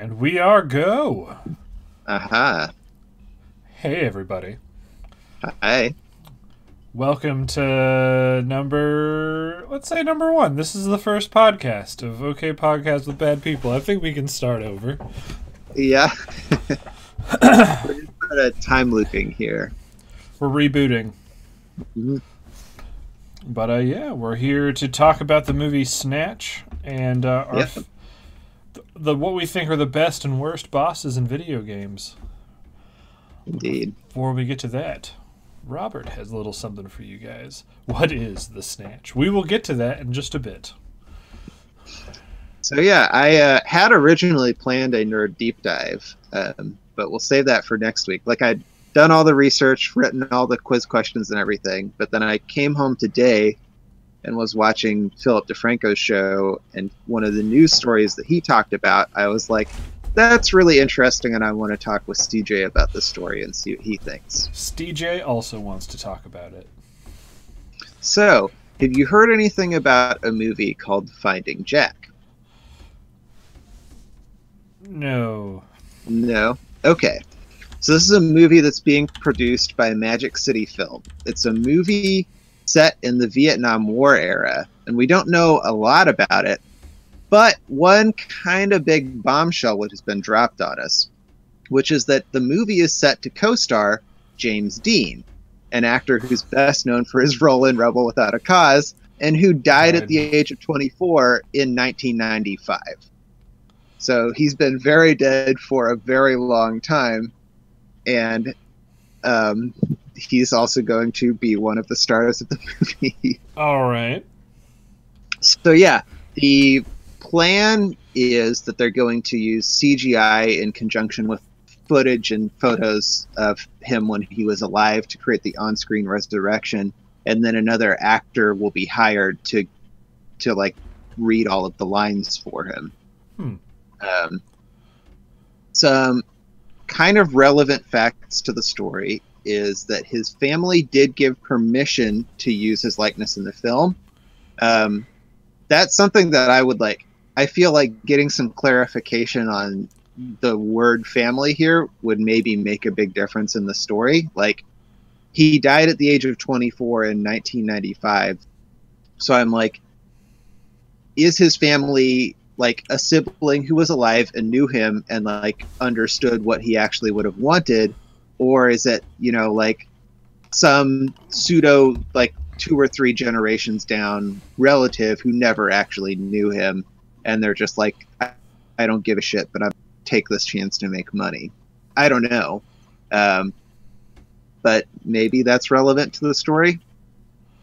And we are go. Aha. Hey, everybody. Hi. Welcome to let's say number one. This is the first podcast of OK Podcast with Bad People. I think we can start over. Yeah. We're just kind of time looping here. We're rebooting. Mm-hmm. But yeah, we're here to talk about the movie Snatch and what we think are the best and worst bosses in video games. Indeed. Before we get to that, Robert has a little something for you guys. What is the Snatch? We will get to that in just a bit. So yeah, I had originally planned a nerd deep dive, but we'll save that for next week. Like, I'd done all the research, written all the quiz questions and everything, but then I came home today and was watching Philip DeFranco's show, and one of the news stories that he talked about, I was like, that's really interesting, and I want to talk with CJ about the story and see what he thinks. CJ also wants to talk about it. So, have you heard anything about a movie called Finding Jack? No. No? Okay. So this is a movie that's being produced by Magic City Film. It's a movie set in the Vietnam War era, and we don't know a lot about it, but one kind of big bombshell has been dropped on us, which is that the movie is set to co-star James Dean, an actor who's best known for his role in Rebel Without a Cause, and who died at the age of 24 in 1995. So he's been very dead for a very long time, and he's also going to be one of the stars of the movie. All right. So yeah, the plan is that they're going to use CGI in conjunction with footage and photos of him when he was alive to create the on-screen resurrection, and then another actor will be hired to like read all of the lines for him. Some kind of relevant facts to the story is that his family did give permission to use his likeness in the film. That's something that I would like. I feel like getting some clarification on the word family here would maybe make a big difference in the story. Like, he died at the age of 24 in 1995. So I'm like, is his family like a sibling who was alive and knew him and like understood what he actually would have wanted? Or is it, you know, like some pseudo, like 2 or 3 generations down relative who never actually knew him, and they're just like, I don't give a shit, but I'm take this chance to make money. I don't know. But maybe that's relevant to the story.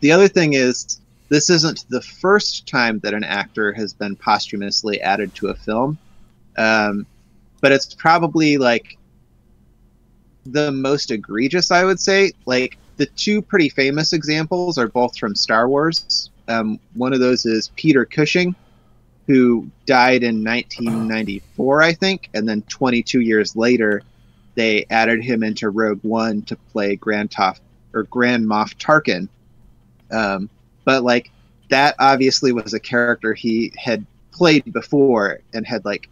The other thing is, this isn't the first time that an actor has been posthumously added to a film. But it's probably like the most egregious, I would say. Like, the 2 pretty famous examples are both from Star Wars. One of those is Peter Cushing, who died in 1994, I think, and then 22 years later, they added him into Rogue One to play Grand Moff Tarkin. But like, that obviously was a character he had played before and had like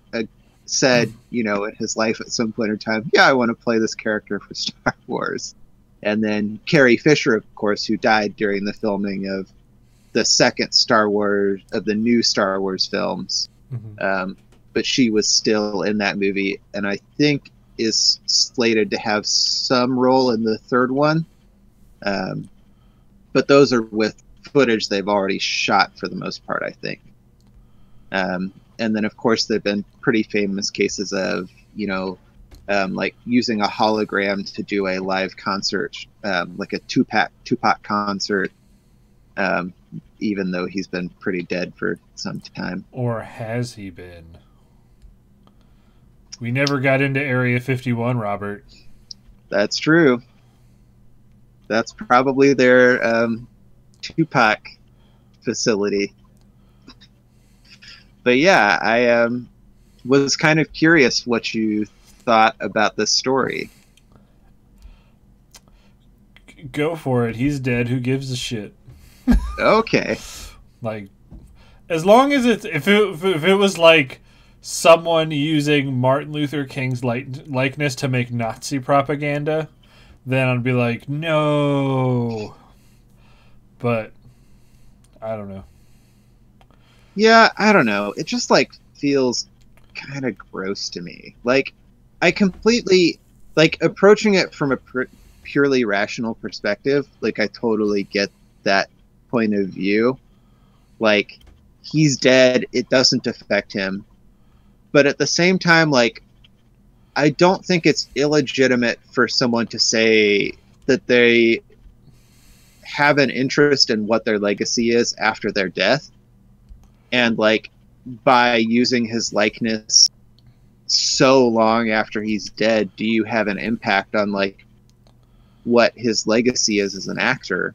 said, you know, in his life at some point in time, yeah, I want to play this character for Star Wars. And then Carrie Fisher, of course, who died during the filming of the second Star Wars, of the new Star Wars films. But she was still in that movie, and I think is slated to have some role in the third one. But those are with footage they've already shot for the most part, I think. And then, of course, there have been pretty famous cases of, you know, like using a hologram to do a live concert, like a Tupac concert, even though he's been pretty dead for some time. Or has he been? We never got into Area 51, Robert. That's true. That's probably their Tupac facility. But yeah, I was kind of curious what you thought about this story. Go for it. He's dead. Who gives a shit? Okay. Like, as long as it's if it was like someone using Martin Luther King's likeness to make Nazi propaganda, then I'd be like, no. But I don't know. Yeah, I don't know. It just like feels kind of gross to me. Like, I completely like approaching it from a purely rational perspective. Like, I totally get that point of view. Like, he's dead, it doesn't affect him. But at the same time, like, I don't think it's illegitimate for someone to say that they have an interest in what their legacy is after their death. And, like, by using his likeness so long after he's dead, do you have an impact on, like, what his legacy is as an actor?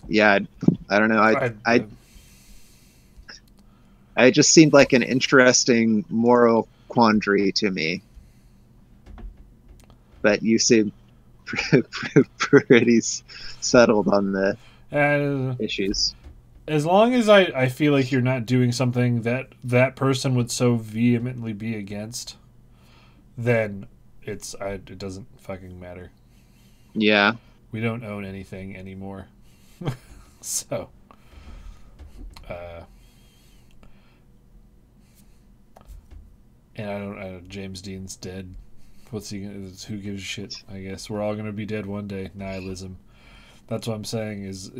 Yeah, I don't know. I just seemed like an interesting moral quandary to me. But you seem pretty settled on the issues. As long as I feel like you're not doing something that person would so vehemently be against, then it doesn't fucking matter. Yeah. We don't own anything anymore. So, and I don't. James Dean's dead. What's he? Who gives a shit? I guess we're all gonna be dead one day. Nihilism. That's what I'm saying. Is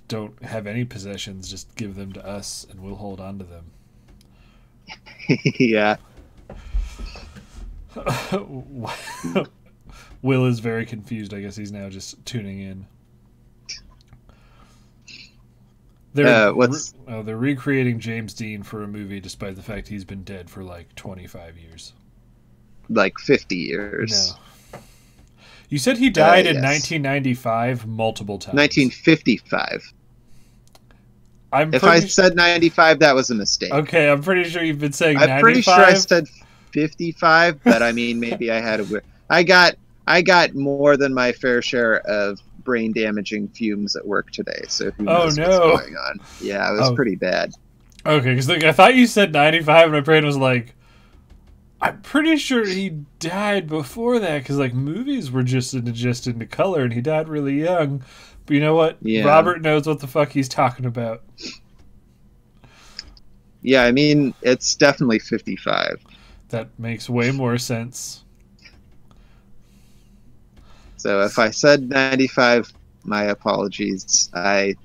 don't have any possessions. Just give them to us, and we'll hold on to them. Yeah. Will is very confused. I guess he's now just tuning in. They're recreating James Dean for a movie despite the fact he's been dead for like 25 years. Like 50 years. No. You said he died in 1995 multiple times. 1955. If I said 95, that was a mistake. Okay, I'm pretty sure you've been saying 95. I'm pretty sure I said 55, but I mean, maybe I had a... I got more than my fair share of brain-damaging fumes at work today, so who knows what's going on. Yeah, it was pretty bad. Okay, because I thought you said 95, and my brain was like, I'm pretty sure he died before that, because like movies were just into color, and he died really young. But you know what? Yeah. Robert knows what the fuck he's talking about. Yeah, I mean, it's definitely 55. That makes way more sense. So if I said 95, my apologies. I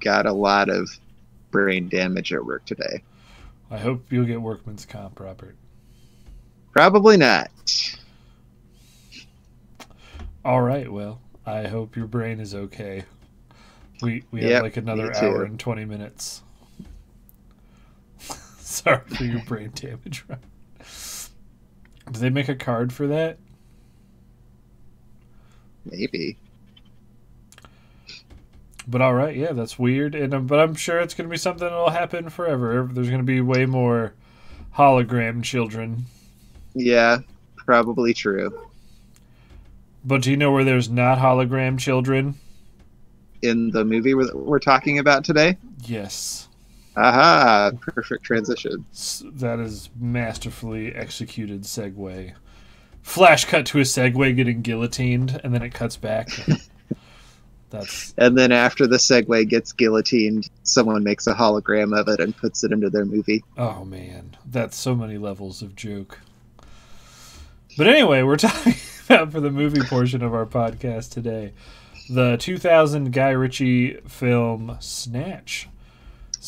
got a lot of brain damage at work today. I hope you'll get workman's comp, Robert. Probably not. All right, well, I hope your brain is okay. We have like another hour and 20 minutes. Sorry for your brain damage, Robert. Do they make a card for that? Maybe. But all right, yeah, that's weird. But I'm sure it's going to be something that'll happen forever. There's going to be way more hologram children. Yeah, probably true. But do you know where there's not hologram children? In the movie we're talking about today? Yes. Aha, perfect transition. That is masterfully executed segue. Flash cut to a segue getting guillotined, and then it cuts back. And then after the segue gets guillotined, someone makes a hologram of it and puts it into their movie. Oh man, that's so many levels of joke. But anyway, we're talking about, for the movie portion of our podcast today, the 2000 Guy Ritchie film Snatch.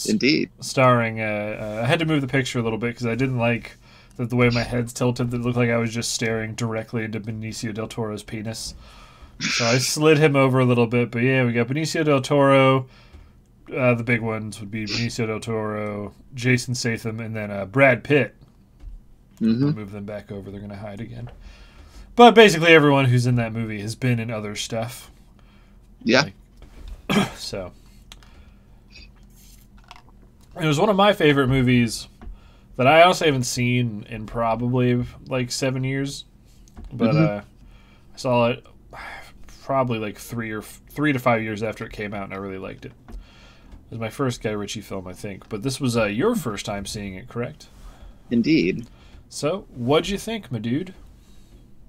Indeed. Starring, I had to move the picture a little bit because I didn't like the way my head's tilted. It looked like I was just staring directly into Benicio del Toro's penis. So I slid him over a little bit. But yeah, we got Benicio del Toro. The big ones would be Benicio del Toro, Jason Statham, and then Brad Pitt. Mm-hmm. I'll move them back over. They're going to hide again. But basically everyone who's in that movie has been in other stuff. Yeah. So. It was one of my favorite movies that I also haven't seen in probably like 7 years. But I saw it probably like 3 to 5 years after it came out, and I really liked it. It was my first Guy Ritchie film, I think. But this was your first time seeing it, correct? Indeed. So, what'd you think, my dude?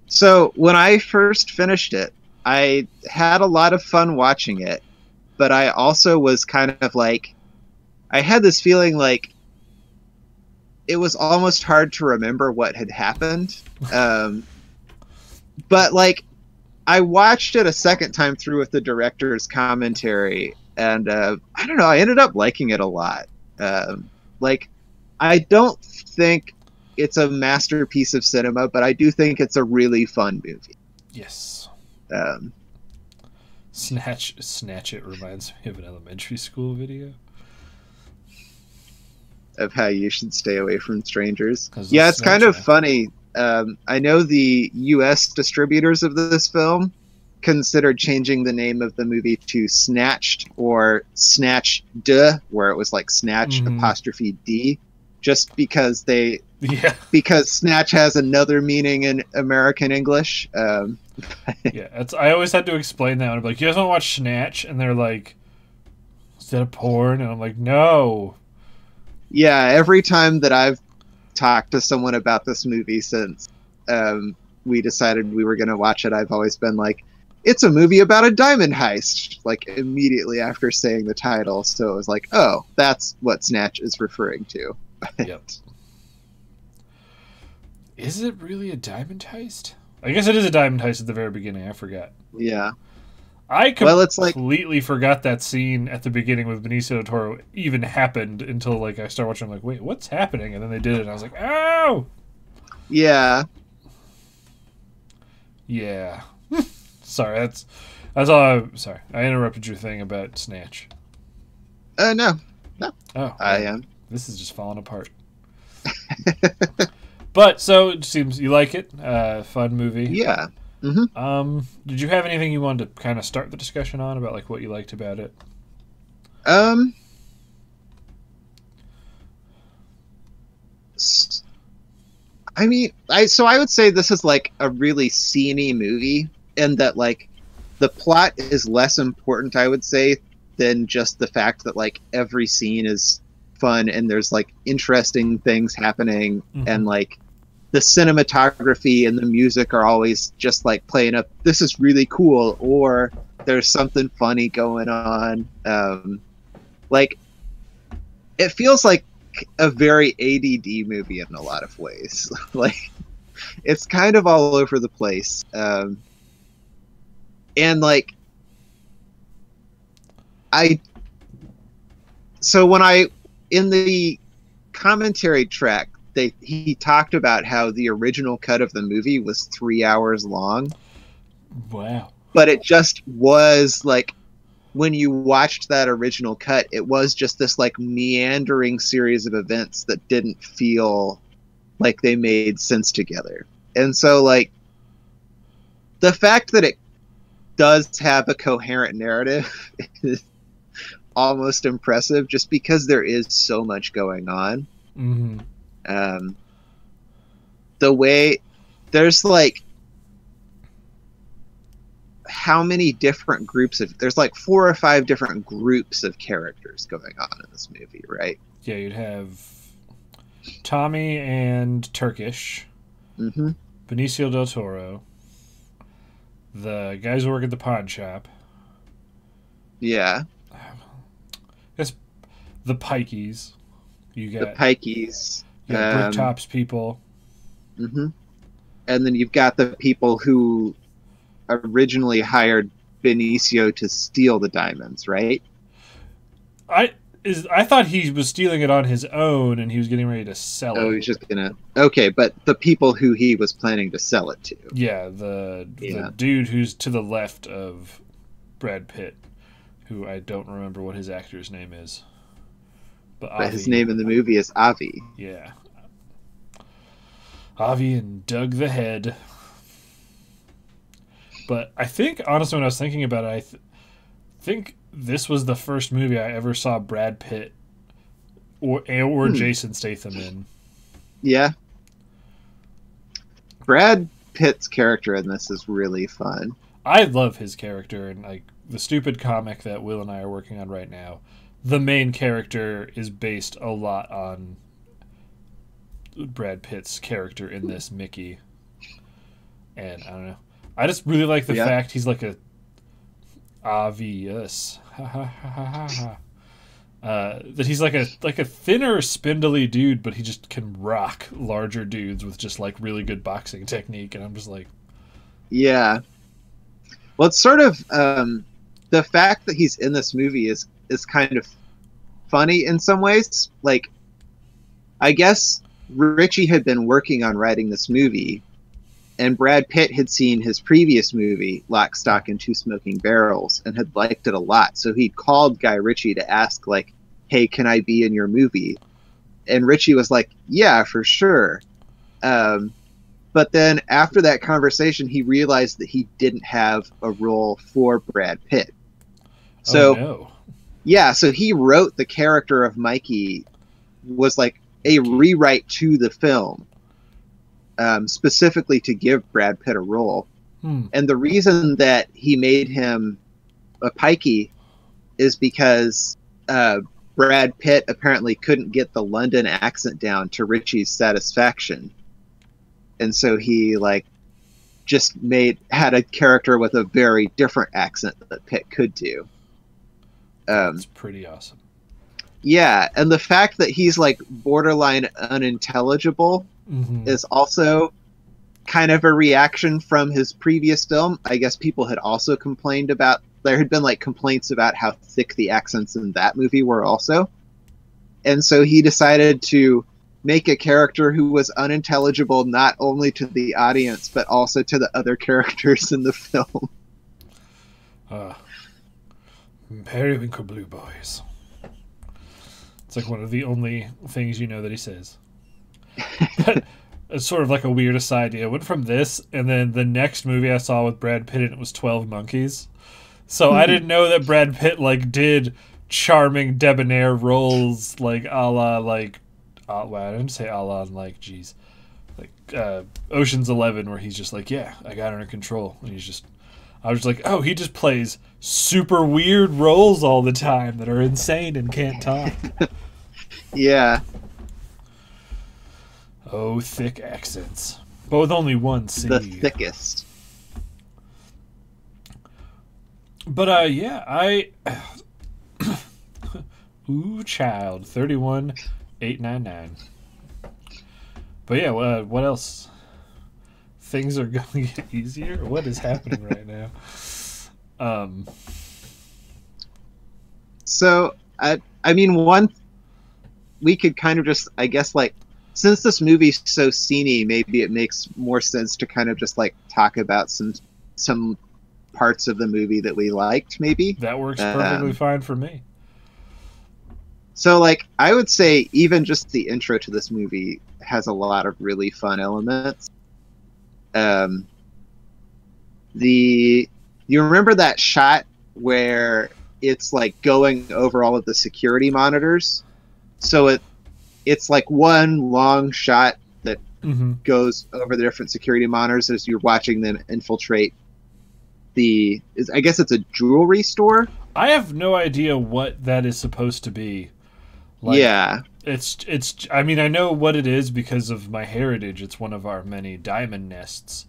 So, when I first finished it, I had a lot of fun watching it. But I also was kind of like... I had this feeling like it was almost hard to remember what had happened. But, like, I watched it a second time through with the director's commentary, and I don't know, I ended up liking it a lot. Like, I don't think it's a masterpiece of cinema, but I do think it's a really fun movie. Yes. Snatch It reminds me of an elementary school video. Of how you should stay away from strangers. Yeah, it's kind of funny. I know the U.S. distributors of this film considered changing the name of the movie to Snatched or Snatched, where it was like Snatch apostrophe D, just because because Snatch has another meaning in American English. Yeah, I always had to explain that. I'm like, you guys want to watch Snatch? And they're like, is that a porn? And I'm like, no. Yeah, every time that I've talked to someone about this movie since we decided we were going to watch it, I've always been like, it's a movie about a diamond heist, like immediately after saying the title. So it was like, oh, that's what Snatch is referring to. Yep. Is it really a diamond heist? I guess it is a diamond heist at the very beginning. I forgot. Yeah. I completely forgot that scene at the beginning with Benicio del Toro even happened until like I started watching. I'm like, wait, what's happening? And then they did it, and I was like, oh! Yeah. Yeah. Sorry, that's all. Sorry, I interrupted your thing about Snatch. No. No. Oh, I well, am. this is just falling apart. But so it seems you like it. Fun movie. Yeah. Hmm. Did you have anything you wanted to kind of start the discussion on about like what you liked about it? Um. I mean, I would say this is like a really sceney movie, and that like the plot is less important, I would say, than just the fact that like every scene is fun and there's like interesting things happening, Mm-hmm. and like the cinematography and the music are always just like playing up. This is really cool, or there's something funny going on. Like it feels like a very ADD movie in a lot of ways. Like it's kind of all over the place, and like I. So when I in the commentary track, he talked about how the original cut of the movie was 3 hours long, Wow. but it just was like when you watched that original cut, it was just this like meandering series of events that didn't feel like they made sense together. And so like the fact that it does have a coherent narrative is almost impressive just because there is so much going on. Mm-hmm. Um, the way there's like how many different groups of there's like 4 or 5 different groups of characters going on in this movie, right? Yeah, you'd have Tommy and Turkish, Mm-hmm. Benicio del Toro, the guys who work at the pawn shop. Yeah, It's the Pikeys. You the got Pikeys. Bricktops people. Mm-hmm. And then you've got the people who originally hired Benicio to steal the diamonds, right? I thought he was stealing it on his own and he was getting ready to sell Oh, it. he's just gonna. Okay, but the people who he was planning to sell it to. Yeah, the Yeah. dude who's to the left of Brad Pitt, who I don't remember what his actor's name is. But But his Avi, name in the movie is Avi. yeah. Avi and Doug the Head. But I think, honestly, when I was thinking about it, I think this was the first movie I ever saw Brad Pitt or Hmm. Jason Statham in. Yeah. Brad Pitt's character in this is really fun. I love his character, and like the stupid comic that Will and I are working on right now. The main character is based a lot on Brad Pitt's character in this, Mickey. And I don't know. I just really like the Yeah. fact he's like a obvious. That he's like a thinner, spindly dude, but he just can rock larger dudes with just like really good boxing technique, and I'm just like, Yeah. Well, it's sort of the fact that he's in this movie is kind of funny in some ways. Like, I guess Richie had been working on writing this movie, and Brad Pitt had seen his previous movie, Lock, Stock, and Two Smoking Barrels, and had liked it a lot. So he called Guy Ritchie to ask, like, hey, can I be in your movie? And Ritchie was like, yeah, for sure. But then after that conversation, he realized that he didn't have a role for Brad Pitt. So, oh no. yeah, so he wrote the character of Mikey was like a rewrite to the film, specifically to give Brad Pitt a role. And the reason that he made him a Pikey is because Brad Pitt apparently couldn't get the London accent down to Ritchie's satisfaction. And so he like just had a character with a very different accent that Pitt could do. That's pretty awesome. Yeah, and the fact that he's like borderline unintelligible is also kind of a reaction from his previous film. I guess people had also complained about there had been like complaints about how thick the accents in that movie were also. And so he decided to make a character who was unintelligible not only to the audience but also to the other characters in the film. Periwinkle Blue Boys. It's like one of the only things you know that he says. But it's sort of like a weird aside. I went from this, and then the next movie I saw with Brad Pitt, and it was 12 Monkeys. So I didn't know that Brad Pitt like did charming debonair roles like a la like well, I didn't say a la like geez like Ocean's 11, where he's just like, yeah, I got it under control, and he's just, I was like, oh, he just plays super weird roles all the time that are insane and can't talk. Yeah. Oh, thick accents. But with only one C. The thickest. But, yeah, I... Ooh, child. 31899. But, yeah, what else? Things are going to get easier? What is happening right now? So, I mean, we could kind of just, I guess, like, since this movie's so sceney, maybe it makes more sense to kind of just, like, talk about some parts of the movie that we liked, maybe. That works perfectly fine for me. So, like, I would say even just the intro to this movie has a lot of really fun elements. You remember that shot where it's like going over all of the security monitors? So it's like one long shot that goes over the different security monitors as you're watching them infiltrate I guess it's a jewelry store. I have no idea what that is supposed to be. Like, yeah. It's I mean, I know what it is because of my heritage. It's one of our many diamond nests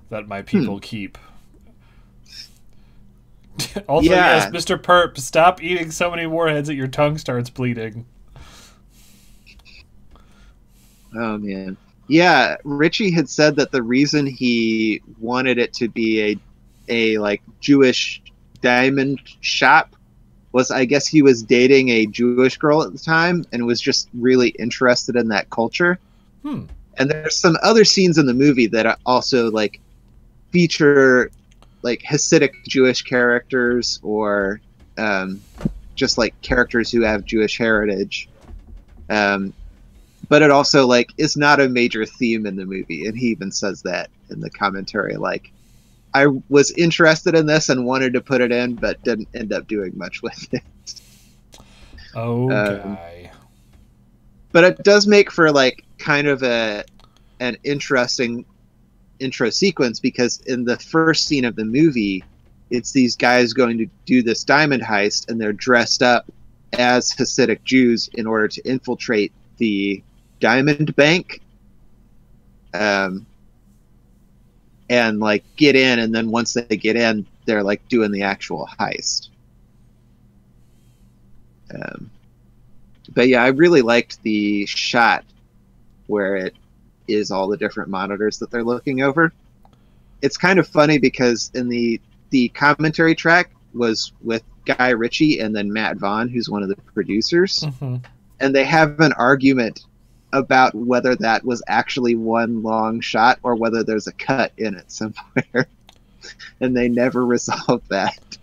that my people keep. Also, yes, Mr. Perp, stop eating so many warheads that your tongue starts bleeding. Oh, man. Yeah, Richie had said that the reason he wanted it to be a like Jewish diamond shop was, I guess, he was dating a Jewish girl at the time and was just really interested in that culture. And there's some other scenes in the movie that also like feature like Hasidic Jewish characters or just like characters who have Jewish heritage. But it also like is not a major theme in the movie, and he even says that in the commentary. Like, I was interested in this and wanted to put it in, but didn't end up doing much with it. Okay. But it does make for like kind of an interesting intro sequence, because in the first scene of the movie, it's these guys going to do this diamond heist, and they're dressed up as Hasidic Jews in order to infiltrate the diamond bank. And like get in, and then once they get in, they're like doing the actual heist. But yeah, I really liked the shot where it is all the different monitors that they're looking over. It's kind of funny because in the commentary track was with Guy Ritchie and then Matt Vaughn, who's one of the producers, and they have an argument about whether that was actually one long shot or whether there's a cut in it somewhere. And they never resolve that.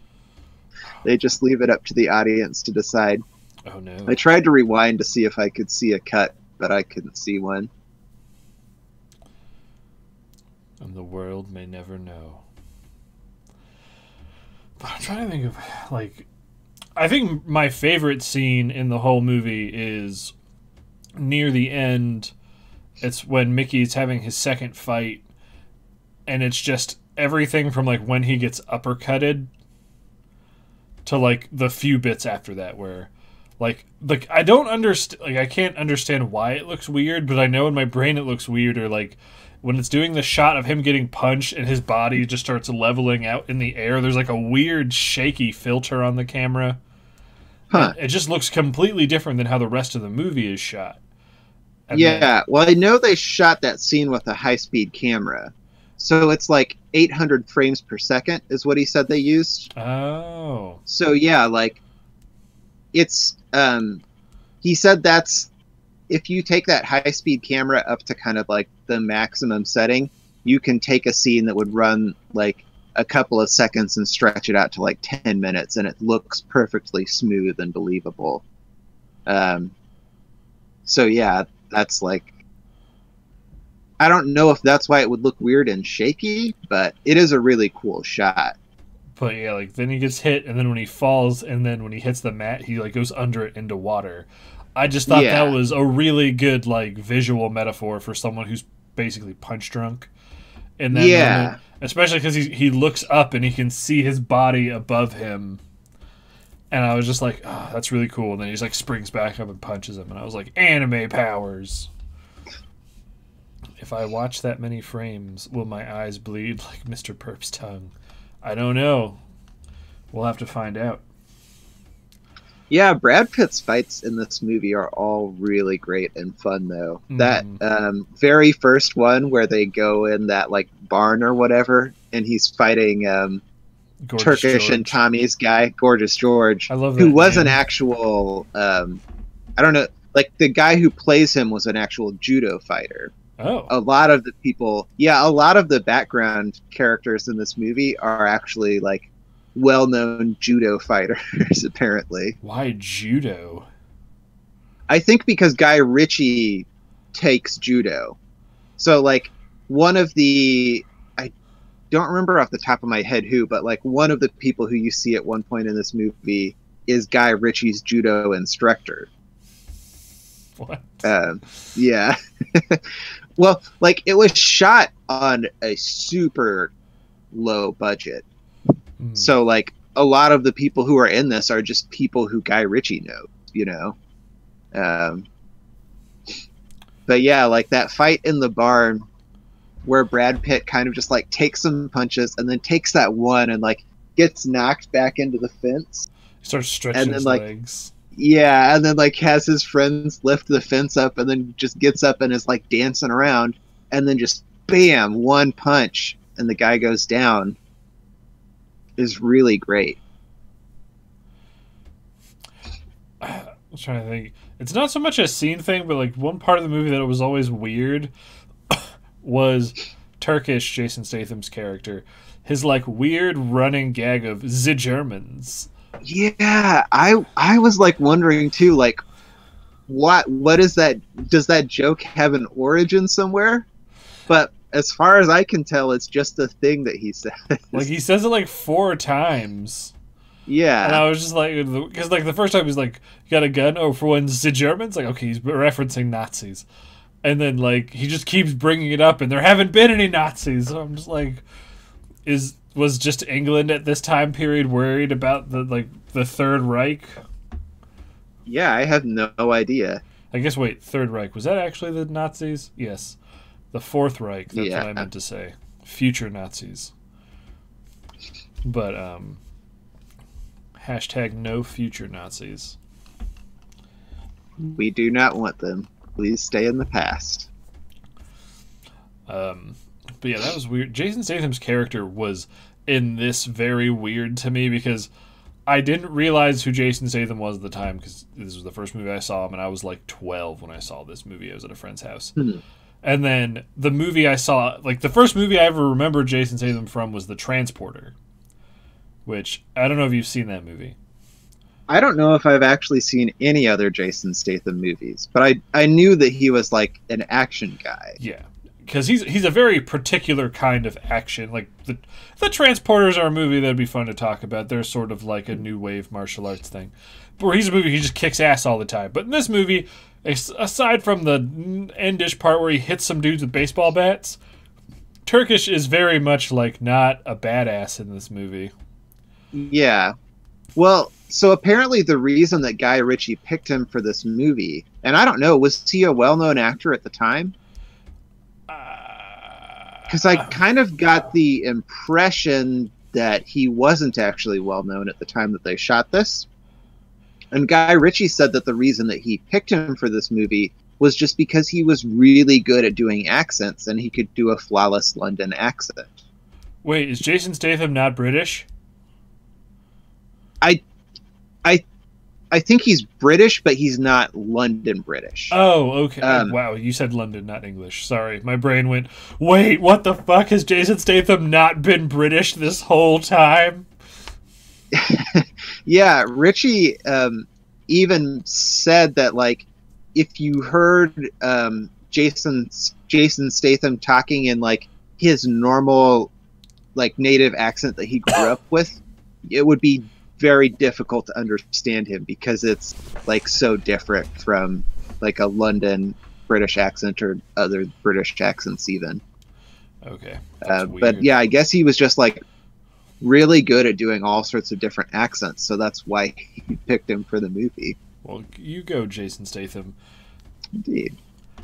They just leave it up to the audience to decide. Oh no. I tried to rewind to see if I could see a cut, but I couldn't see one. And the world may never know. But I'm trying to think of, like, I think my favorite scene in the whole movie is near the end. It's when Mickey's having his second fight, and it's just everything from like when he gets uppercutted to like the few bits after that, where like I don't understand, like I can't understand why it looks weird, but I know in my brain it looks weird. Or like when it's doing the shot of him getting punched and his body just starts leveling out in the air, there's like a weird shaky filter on the camera. It just looks completely different than how the rest of the movie is shot. And well, I know they shot that scene with a high-speed camera. So it's like 800 frames per second is what he said they used. Oh. So yeah, like it's he said that's if you take that high-speed camera up to kind of like the maximum setting, you can take a scene that would run like a couple of seconds and stretch it out to like 10 minutes, and it looks perfectly smooth and believable. So yeah, that's like, I don't know if that's why it would look weird and shaky, but it is a really cool shot. But yeah, like then he gets hit, and then when he falls, and then when he hits the mat, he like goes under it into water. I just thought that was a really good like visual metaphor for someone who's basically punch drunk in that moment, especially because he looks up and he can see his body above him, and I was just like, oh, that's really cool. And then he just like springs back up and punches him, and I was like, anime powers. If I watch that many frames, will my eyes bleed like Mr. Perp's tongue? I don't know. We'll have to find out. Yeah, Brad Pitt's fights in this movie are all really great and fun, though. That very first one where they go in that like barn or whatever, and he's fighting Turkish George. and Tommy's guy, Gorgeous George, I love that who was name. an actual, I don't know, like the guy who plays him was an actual judo fighter. Oh. A lot of the people, a lot of the background characters in this movie are actually like well-known judo fighters, apparently. Why judo? I think because Guy Ritchie takes judo. So like one of the, I don't remember off the top of my head who, but like one of the people who you see at one point in this movie is Guy Ritchie's judo instructor. What? Yeah. Well, like it was shot on a super low budget. So like a lot of the people who are in this are just people who Guy Ritchie knows, you know? But yeah, like that fight in the barn where Brad Pitt kind of just like takes some punches and then takes that one and like gets knocked back into the fence. He starts stretching his legs. Yeah, and then like has his friends lift the fence up and then just gets up and is like dancing around and then just bam, one punch and the guy goes down is really great. I was trying to think. It's not so much a scene thing, but like one part of the movie that was always weird was Turkish Jason Statham's character. His like weird running gag of the Germans. Yeah, I was like wondering too, like what is that? Does that joke have an origin somewhere? But as far as I can tell, it's just a thing that he says. Like he says it like 4 times. Yeah, and I was just like, because like the first time he's like, "You got a gun?" Oh, for when the Germans, like okay, he's referencing Nazis, and then like he just keeps bringing it up, and there haven't been any Nazis. So I'm just like, was just England at this time period worried about the Third Reich? Yeah, I have no idea. I guess wait, Third Reich, was that actually the Nazis? Yes, the Fourth Reich. That's what I meant to say. Future Nazis. But hashtag no future Nazis. We do not want them. Please stay in the past. But yeah, that was weird. Jason Statham's character was in this very weird to me because I didn't realize who Jason Statham was at the time because this was the first movie I saw him, and I was like 12 when I saw this movie. I was at a friend's house. And then the movie I saw, like the first movie I ever remember Jason Statham from was The Transporter, which I don't know if you've seen that movie. I don't know if I've actually seen any other Jason Statham movies, but I knew that he was like an action guy. Yeah. Because he's a very particular kind of action. Like the Transporters are a movie that'd be fun to talk about. They're sort of like a new wave martial arts thing. But where he's a movie, he just kicks ass all the time. But in this movie, aside from the endish part where he hits some dudes with baseball bats, Turkish is very much like not a badass in this movie. Yeah. Well, so apparently the reason that Guy Ritchie picked him for this movie, and I don't know, was he a well-known actor at the time? Because I kind of got the impression that he wasn't actually well-known at the time that they shot this. And Guy Ritchie said that the reason that he picked him for this movie was just because he was really good at doing accents and he could do a flawless London accent. Wait, is Jason Statham not British? I think he's British, but he's not London British. Oh, okay. Wow, you said London, not English. Sorry, my brain went, wait, what the fuck? Has Jason Statham not been British this whole time? Yeah, Richie even said that, like, if you heard Jason Statham talking in, like, his normal, like, native accent that he grew up with, it would be very difficult to understand him because it's, like, so different from, like, a London British accent or other British accents even. Okay. But yeah, I guess he was just, like, really good at doing all sorts of different accents, so that's why he picked him for the movie. Well, you go, Jason Statham. Indeed.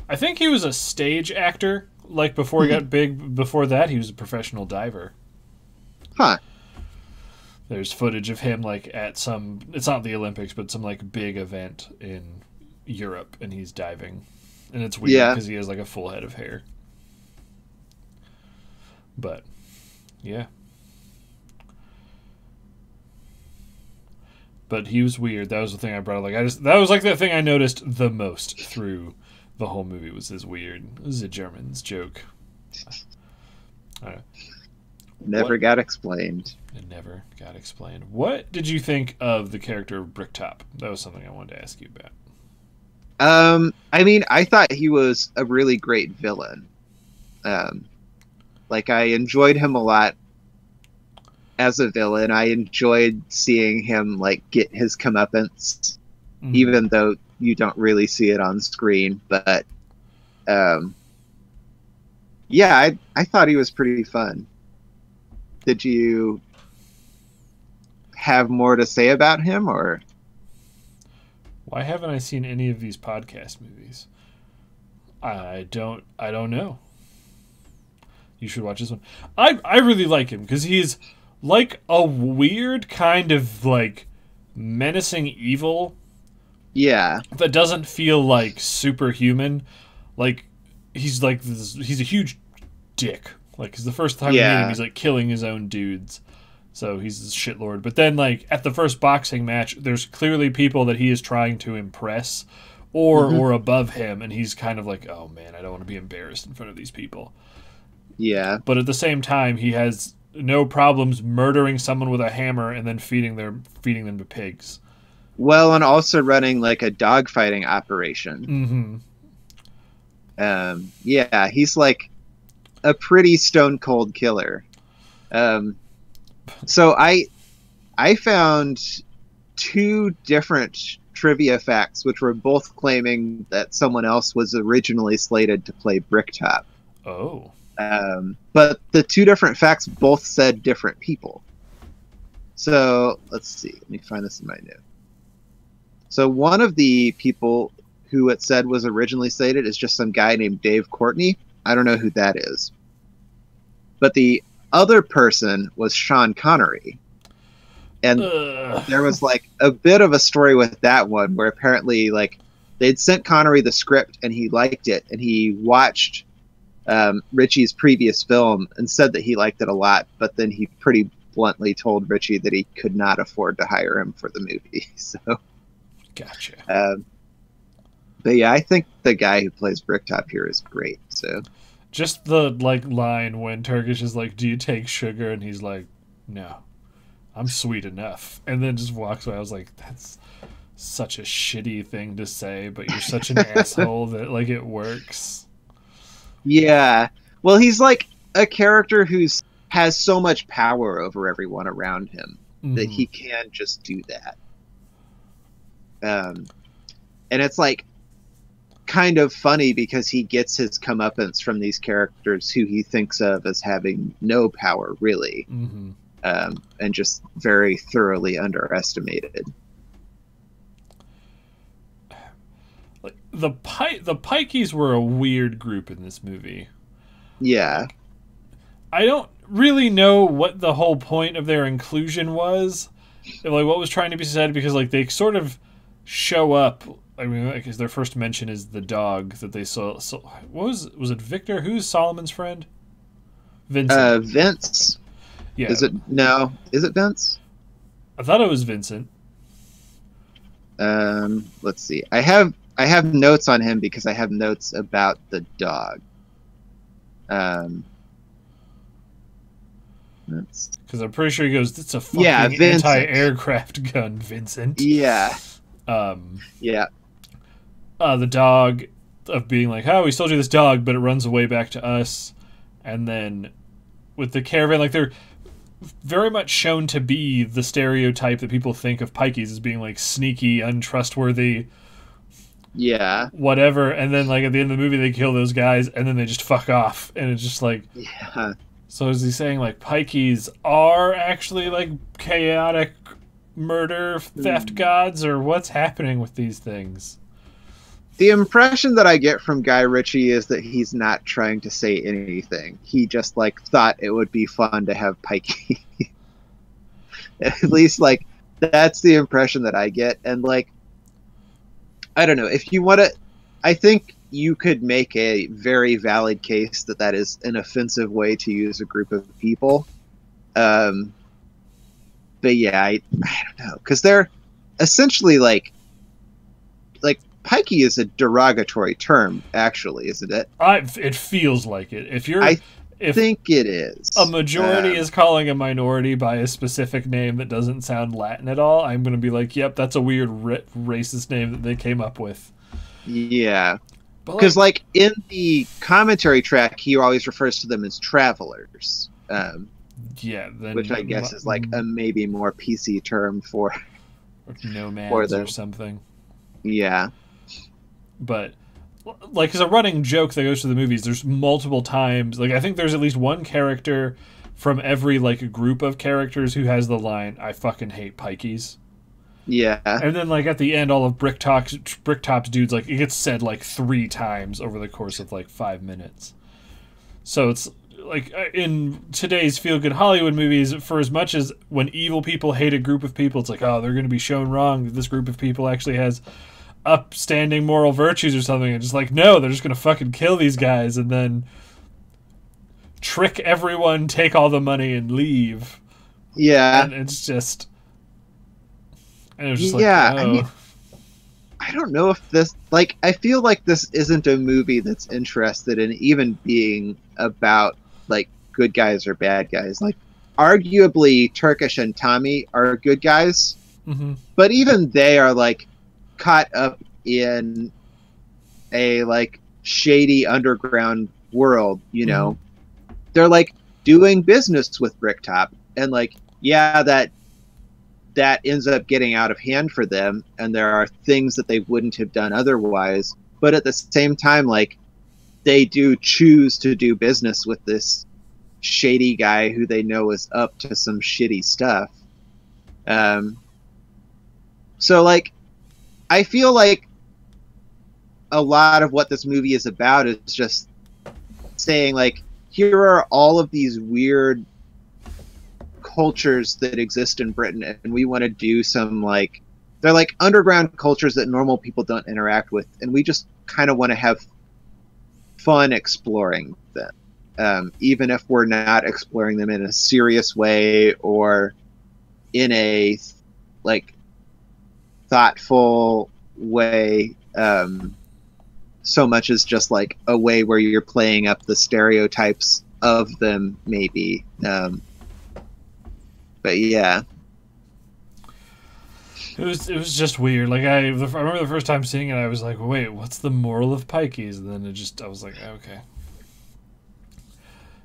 I think he was a stage actor. Like, before he got big, before that, he was a professional diver. Huh. There's footage of him, like, at some, it's not the Olympics, but some, like, big event in Europe, and he's diving. And it's weird because he has, like, a full head of hair. But, yeah. But he was weird. That was the thing I brought up. Like, that was, like, the thing I noticed the most through the whole movie was his weird, this is a German's joke. Never got explained. It never got explained. What did you think of the character of Bricktop? That was something I wanted to ask you about. I mean, I thought he was a really great villain. Like, I enjoyed him a lot as a villain. I enjoyed seeing him, like, get his comeuppance, even though you don't really see it on screen. But, yeah, I thought he was pretty fun. Did you have more to say about him, or? Why haven't I seen any of these podcast movies? I don't know. You should watch this one. I really like him because he's like a weird kind of, like, menacing evil. Yeah. That doesn't feel like superhuman. Like, he's like this, he's a huge dick. Like, cause the first time you meet him, he's like killing his own dudes. So he's this shitlord. But then, like, at the first boxing match, there's clearly people that he is trying to impress or above him, and he's kind of like, oh man, I don't want to be embarrassed in front of these people. Yeah. But at the same time, he has no problems murdering someone with a hammer and then feeding them to pigs. Well, and also running, like, a dogfighting operation. Yeah, he's like a pretty stone cold killer. So I found two different trivia facts, which were both claiming that someone else was originally slated to play Bricktop. Oh. But the two different facts both said different people. So let's see. Let me find this in my note. So one of the people who it said was originally slated is just some guy named Dave Courtney. I don't know who that is. But the other person was Sean Connery. And there was, like, a bit of a story with that one where apparently, like, they'd sent Connery the script and he liked it, and he watched Richie's previous film and said that he liked it a lot, but then he pretty bluntly told Richie that he could not afford to hire him for the movie. So, gotcha. But yeah, I think the guy who plays Bricktop here is great. So, just the, like, line when Turkish is like, "Do you take sugar?" and he's like, "No, I'm sweet enough," and then just walks away. I was like, that's such a shitty thing to say, but you're such an asshole that, like, it works. Yeah. Well, he's like a character who's has so much power over everyone around him that he can just do that. And it's, like, kind of funny because he gets his comeuppance from these characters who he thinks of as having no power, really. And just very thoroughly underestimated. Like, the Pikeys were a weird group in this movie. Yeah. I don't really know what the whole point of their inclusion was. Like, what was trying to be said, because, like, they sort of show up. I mean, like, their first mention is the dog that they saw. What was it Victor? Who's Solomon's friend? Vincent. Vince. Yeah. Is it Vince? I thought it was Vincent. Let's see. I have notes on him because I have notes about the dog. Because I'm pretty sure he goes, "It's a Yeah, fucking Vincent. anti-aircraft gun, Vincent." Yeah, Yeah. The dog of being like, "Oh, we sold you this dog, but it runs away back to us." And then with the caravan, like they're very much shown to be the stereotype that people think of pikeys as being like sneaky, untrustworthy, yeah, whatever. And then like at the end of the movie, they kill those guys, and then they just fuck off, and it's just like, yeah. so is he saying like pikeys are actually like chaotic murder theft gods, or what's happening with these things? The impression that I get from Guy Ritchie is that he's not trying to say anything. He just like thought it would be fun to have pikey. At least like that's the impression that I get. And like, I don't know, if you want to, I think you could make a very valid case that that is an offensive way to use a group of people. But yeah, I don't know, because they're essentially like pikey is a derogatory term, actually, isn't it? It feels like it. If think it is. A majority is calling a minority by a specific name that doesn't sound Latin at all, I'm going to be like, yep, that's a weird racist name that they came up with. Yeah. Because, like, in the commentary track, he always refers to them as travelers. Yeah. Which I guess is, like, a maybe more PC term for nomads or something. Yeah. But like as a running joke that goes to the movies, there's multiple times, like I think there's at least one character from every like group of characters who has the line, "I fucking hate pikeys." Yeah. And then like at the end, all of Bricktop's dudes, like it gets said like 3 times over the course of like 5 minutes. So it's like in today's feel-good Hollywood movies, for as much as when evil people hate a group of people, it's like, oh, they're going to be shown wrong that this group of people actually has upstanding moral virtues or something, and just like, no, they're just gonna fucking kill these guys and then trick everyone, take all the money and leave. Yeah. And it's just, and it was just yeah, like, oh. I mean, I don't know if this, like, I feel like this isn't a movie that's interested in even being about like good guys or bad guys. Like, arguably Turkish and Tommy are good guys, but even they are like caught up in a like shady underground world, you know. They're like doing business with Bricktop, and like, yeah, that ends up getting out of hand for them, and there are things that they wouldn't have done otherwise, but at the same time, like, they do choose to do business with this shady guy who they know is up to some shitty stuff. So like, I feel like a lot of what this movie is about is just saying, like, here are all of these weird cultures that exist in Britain, and we want to do some, like, they're like underground cultures that normal people don't interact with, and we just kind of want to have fun exploring them, even if we're not exploring them in a serious way or in a, like, thoughtful way, so much as just like a way where you're playing up the stereotypes of them, maybe. But yeah, it was just weird. Like I remember the first time seeing it, I was like, wait, what's the moral of pikeys? And then I was like, okay.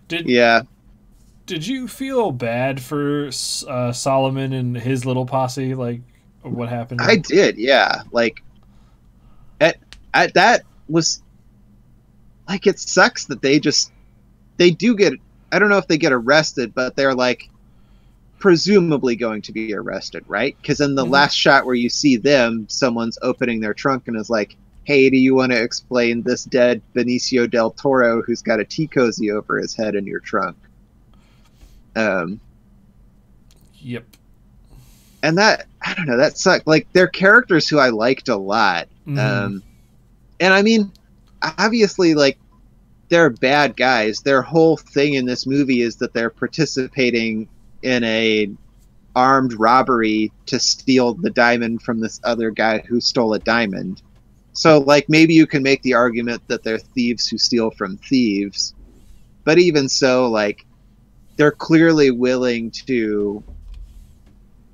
Did you feel bad for Solomon and his little posse? Like, what happened? I did, yeah. Like, at that was, like, it sucks that they do get, I don't know if they get arrested, but they're like presumably going to be arrested, right? Because in the last shot where you see them, someone's opening their trunk and is like, hey, do you want to explain this dead Benicio del Toro who's got a tea cozy over his head in your trunk? Yep. And that, I don't know, that sucked. Like, they're characters who I liked a lot. And I mean, obviously, like, they're bad guys. Their whole thing in this movie is that they're participating in a armed robbery to steal the diamond from this other guy who stole a diamond. So, like, maybe you can make the argument that they're thieves who steal from thieves. But even so, like, they're clearly willing to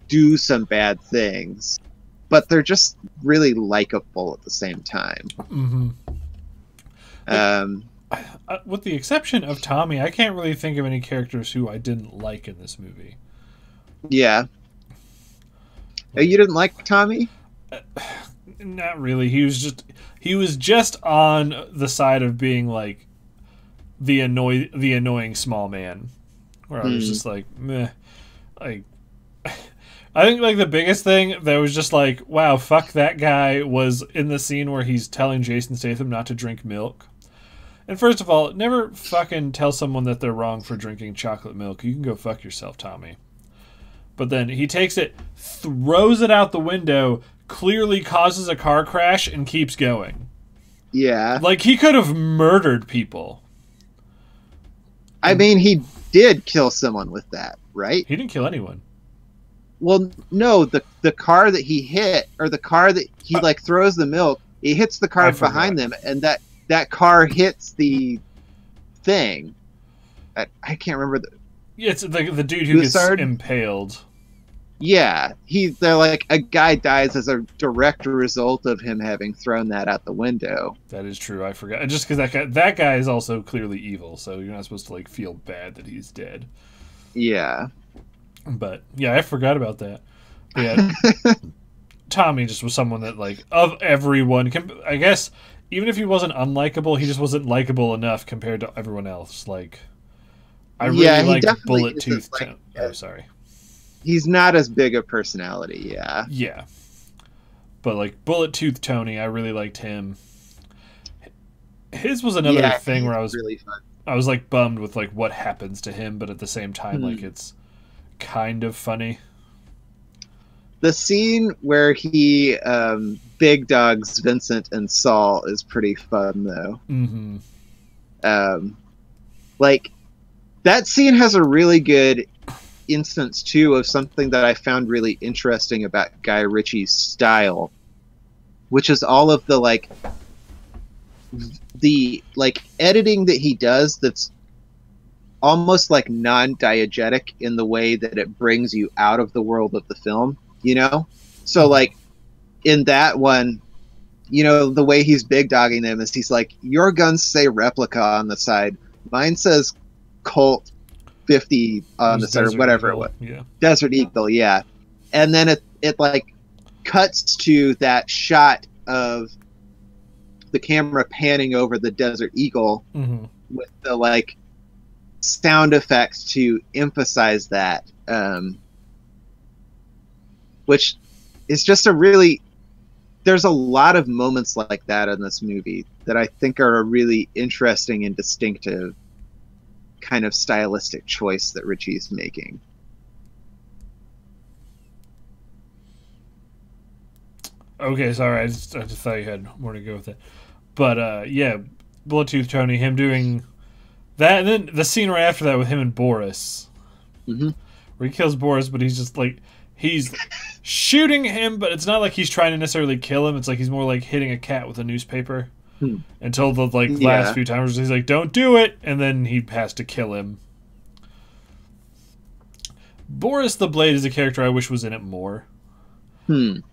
do some bad things. But they're just really likable at the same time. Mm-hmm. With the exception of Tommy, I can't really think of any characters who I didn't like in this movie. Yeah. You didn't like Tommy? Not really. He was just on the side of being like the annoying small man, where I was just like, meh. Like, I think like the biggest thing that was just like, wow, fuck that guy, was in the scene where he's telling Jason Statham not to drink milk. And first of all, never fucking tell someone that they're wrong for drinking chocolate milk. You can go fuck yourself, Tommy. But then he takes it, throws it out the window, clearly causes a car crash, and keeps going. Yeah. Like, he could have murdered people. I mean, he did kill someone with that, right? He didn't kill anyone. Well, no, the car that he hit, or the car that he, like, throws the milk, he hits the car behind them, and that car hits the thing. I can't remember It's the dude who gets impaled. Yeah, they're like, a guy dies as a direct result of him having thrown that out the window. That is true. I forgot. Just because that guy is also clearly evil, so you're not supposed to like feel bad that he's dead. Yeah. But yeah, I forgot about that. Yeah. Tommy just was someone that, like, of everyone, I guess, even if he wasn't unlikable, he just wasn't likable enough compared to everyone else. Like, I really like Bullet Tooth. Oh, sorry. He's not as big a personality, yeah. Yeah. But, like, Bullet Tooth Tony, I really liked him. His was another thing where I was really fun. I was, like, bummed with, like, what happens to him, but at the same time, like, it's kind of funny. The scene where he big dogs Vincent and Saul is pretty fun, though. Mm-hmm. Like, that scene has a really good instance, too, of something that I found really interesting about Guy Ritchie's style, which is all of the, like, editing that he does that's almost, like, non-diegetic in the way that it brings you out of the world of the film. You know? So, like, in that one, you know, the way he's big dogging them is he's like, your guns say replica on the side. Mine says Colt 50 on the side, or whatever it was. Yeah. Desert Eagle, yeah. And then it like cuts to that shot of the camera panning over the Desert Eagle with the, like, sound effects to emphasize that. Which is just there's a lot of moments like that in this movie that I think are a really interesting and distinctive kind of stylistic choice that Ritchie's making. Okay, sorry, I just thought you had more to go with it. But, yeah, Bullet Tooth Tony, him doing that, and then the scene right after that with him and Boris. Mm-hmm. Where he kills Boris, but he's just, like, he's shooting him, but it's not like he's trying to necessarily kill him. It's like he's more like hitting a cat with a newspaper. Until the last few times he's like, don't do it, and then he has to kill him. Boris the Blade is a character I wish was in it more.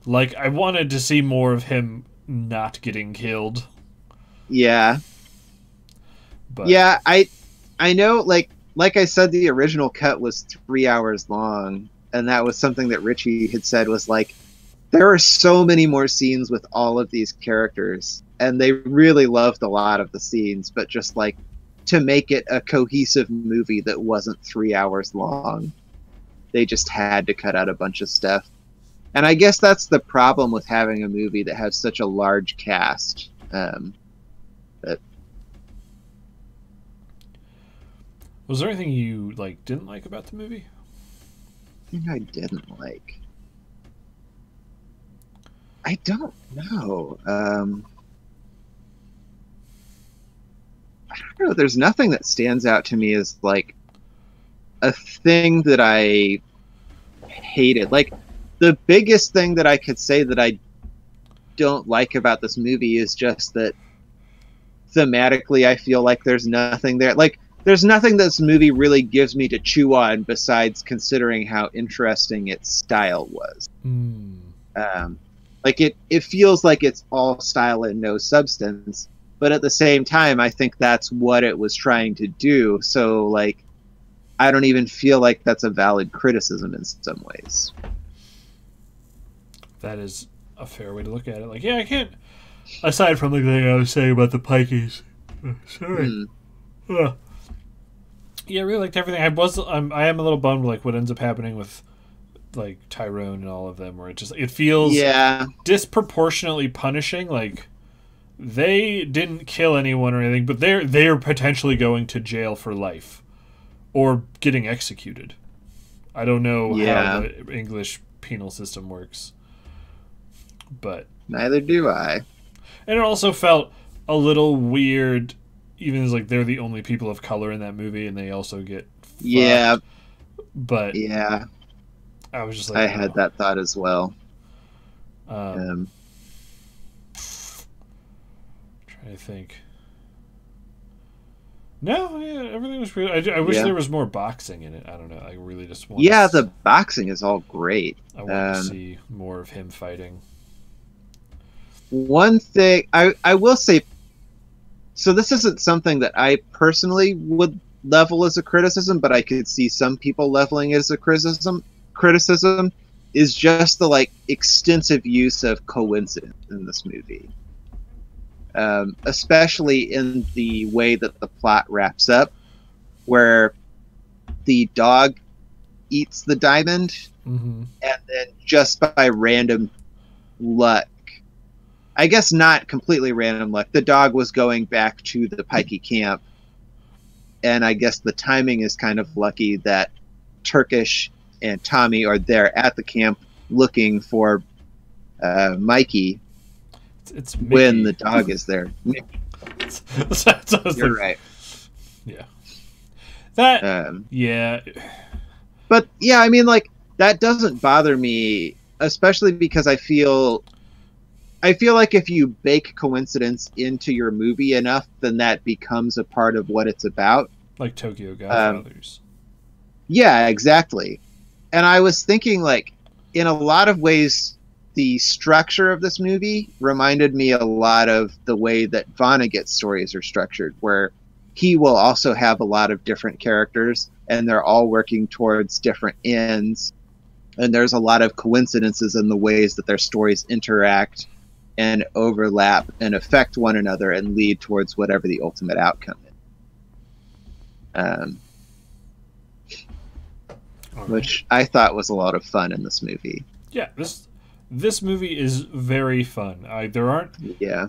Like, I wanted to see more of him not getting killed. Yeah. But yeah, I know, like I said, the original cut was 3 hours long. And that was something that Ritchie had said was like, there are so many more scenes with all of these characters. And they really loved a lot of the scenes, but just like to make it a cohesive movie that wasn't 3 hours long, they just had to cut out a bunch of stuff. And I guess that's the problem with having a movie that has such a large cast. Was there anything you like didn't like about the movie? I didn't like. I don't know. I don't know. There's nothing that stands out to me as like a thing that I hated. Like, the biggest thing that I could say that I don't like about this movie is just that thematically I feel like there's nothing there. Like, there's nothing this movie really gives me to chew on besides considering how interesting its style was. Like, it feels like it's all style and no substance, but at the same time, I think that's what it was trying to do. So, like, I don't even feel like that's a valid criticism in some ways. That is a fair way to look at it. Like, yeah, I can't. Aside from the thing I was saying about the pikeys, sorry. Yeah, I really liked everything. I am a little bummed like what ends up happening with like Tyrone and all of them, where it feels disproportionately punishing. Like, they didn't kill anyone or anything, but they're potentially going to jail for life or getting executed. I don't know how the English penal system works, but neither do I. And it also felt a little weird, even as like they're the only people of color in that movie, and they also get fucked. But I was just like, I had that thought as well. Trying to think. No, yeah, everything was pretty. I wish there was more boxing in it. I don't know. I really just want. Yeah, the boxing is all great. I want to see more of him fighting. One thing I will say, so this isn't something that I personally would level as a criticism, but I could see some people leveling it as a criticism, is just the like extensive use of coincidence in this movie. Especially in the way that the plot wraps up, where the dog eats the diamond, and then just by random luck, I guess not completely random luck, the dog was going back to the Pikey camp, and I guess the timing is kind of lucky that Turkish and Tommy are there at the camp looking for Mikey. It's when the dog is there. You're right. Yeah. That. Yeah. But yeah, I mean, like, that doesn't bother me, especially because I feel like if you bake coincidence into your movie enough, then that becomes a part of what it's about. Like Tokyo Godfathers. Yeah, exactly. And I was thinking, like, in a lot of ways, the structure of this movie reminded me a lot of the way that Vonnegut's stories are structured, where he will also have a lot of different characters, and they're all working towards different ends. And there's a lot of coincidences in the ways that their stories interact and overlap and affect one another and lead towards whatever the ultimate outcome is. Which I thought was a lot of fun in this movie. Yeah, this movie is very fun. There aren't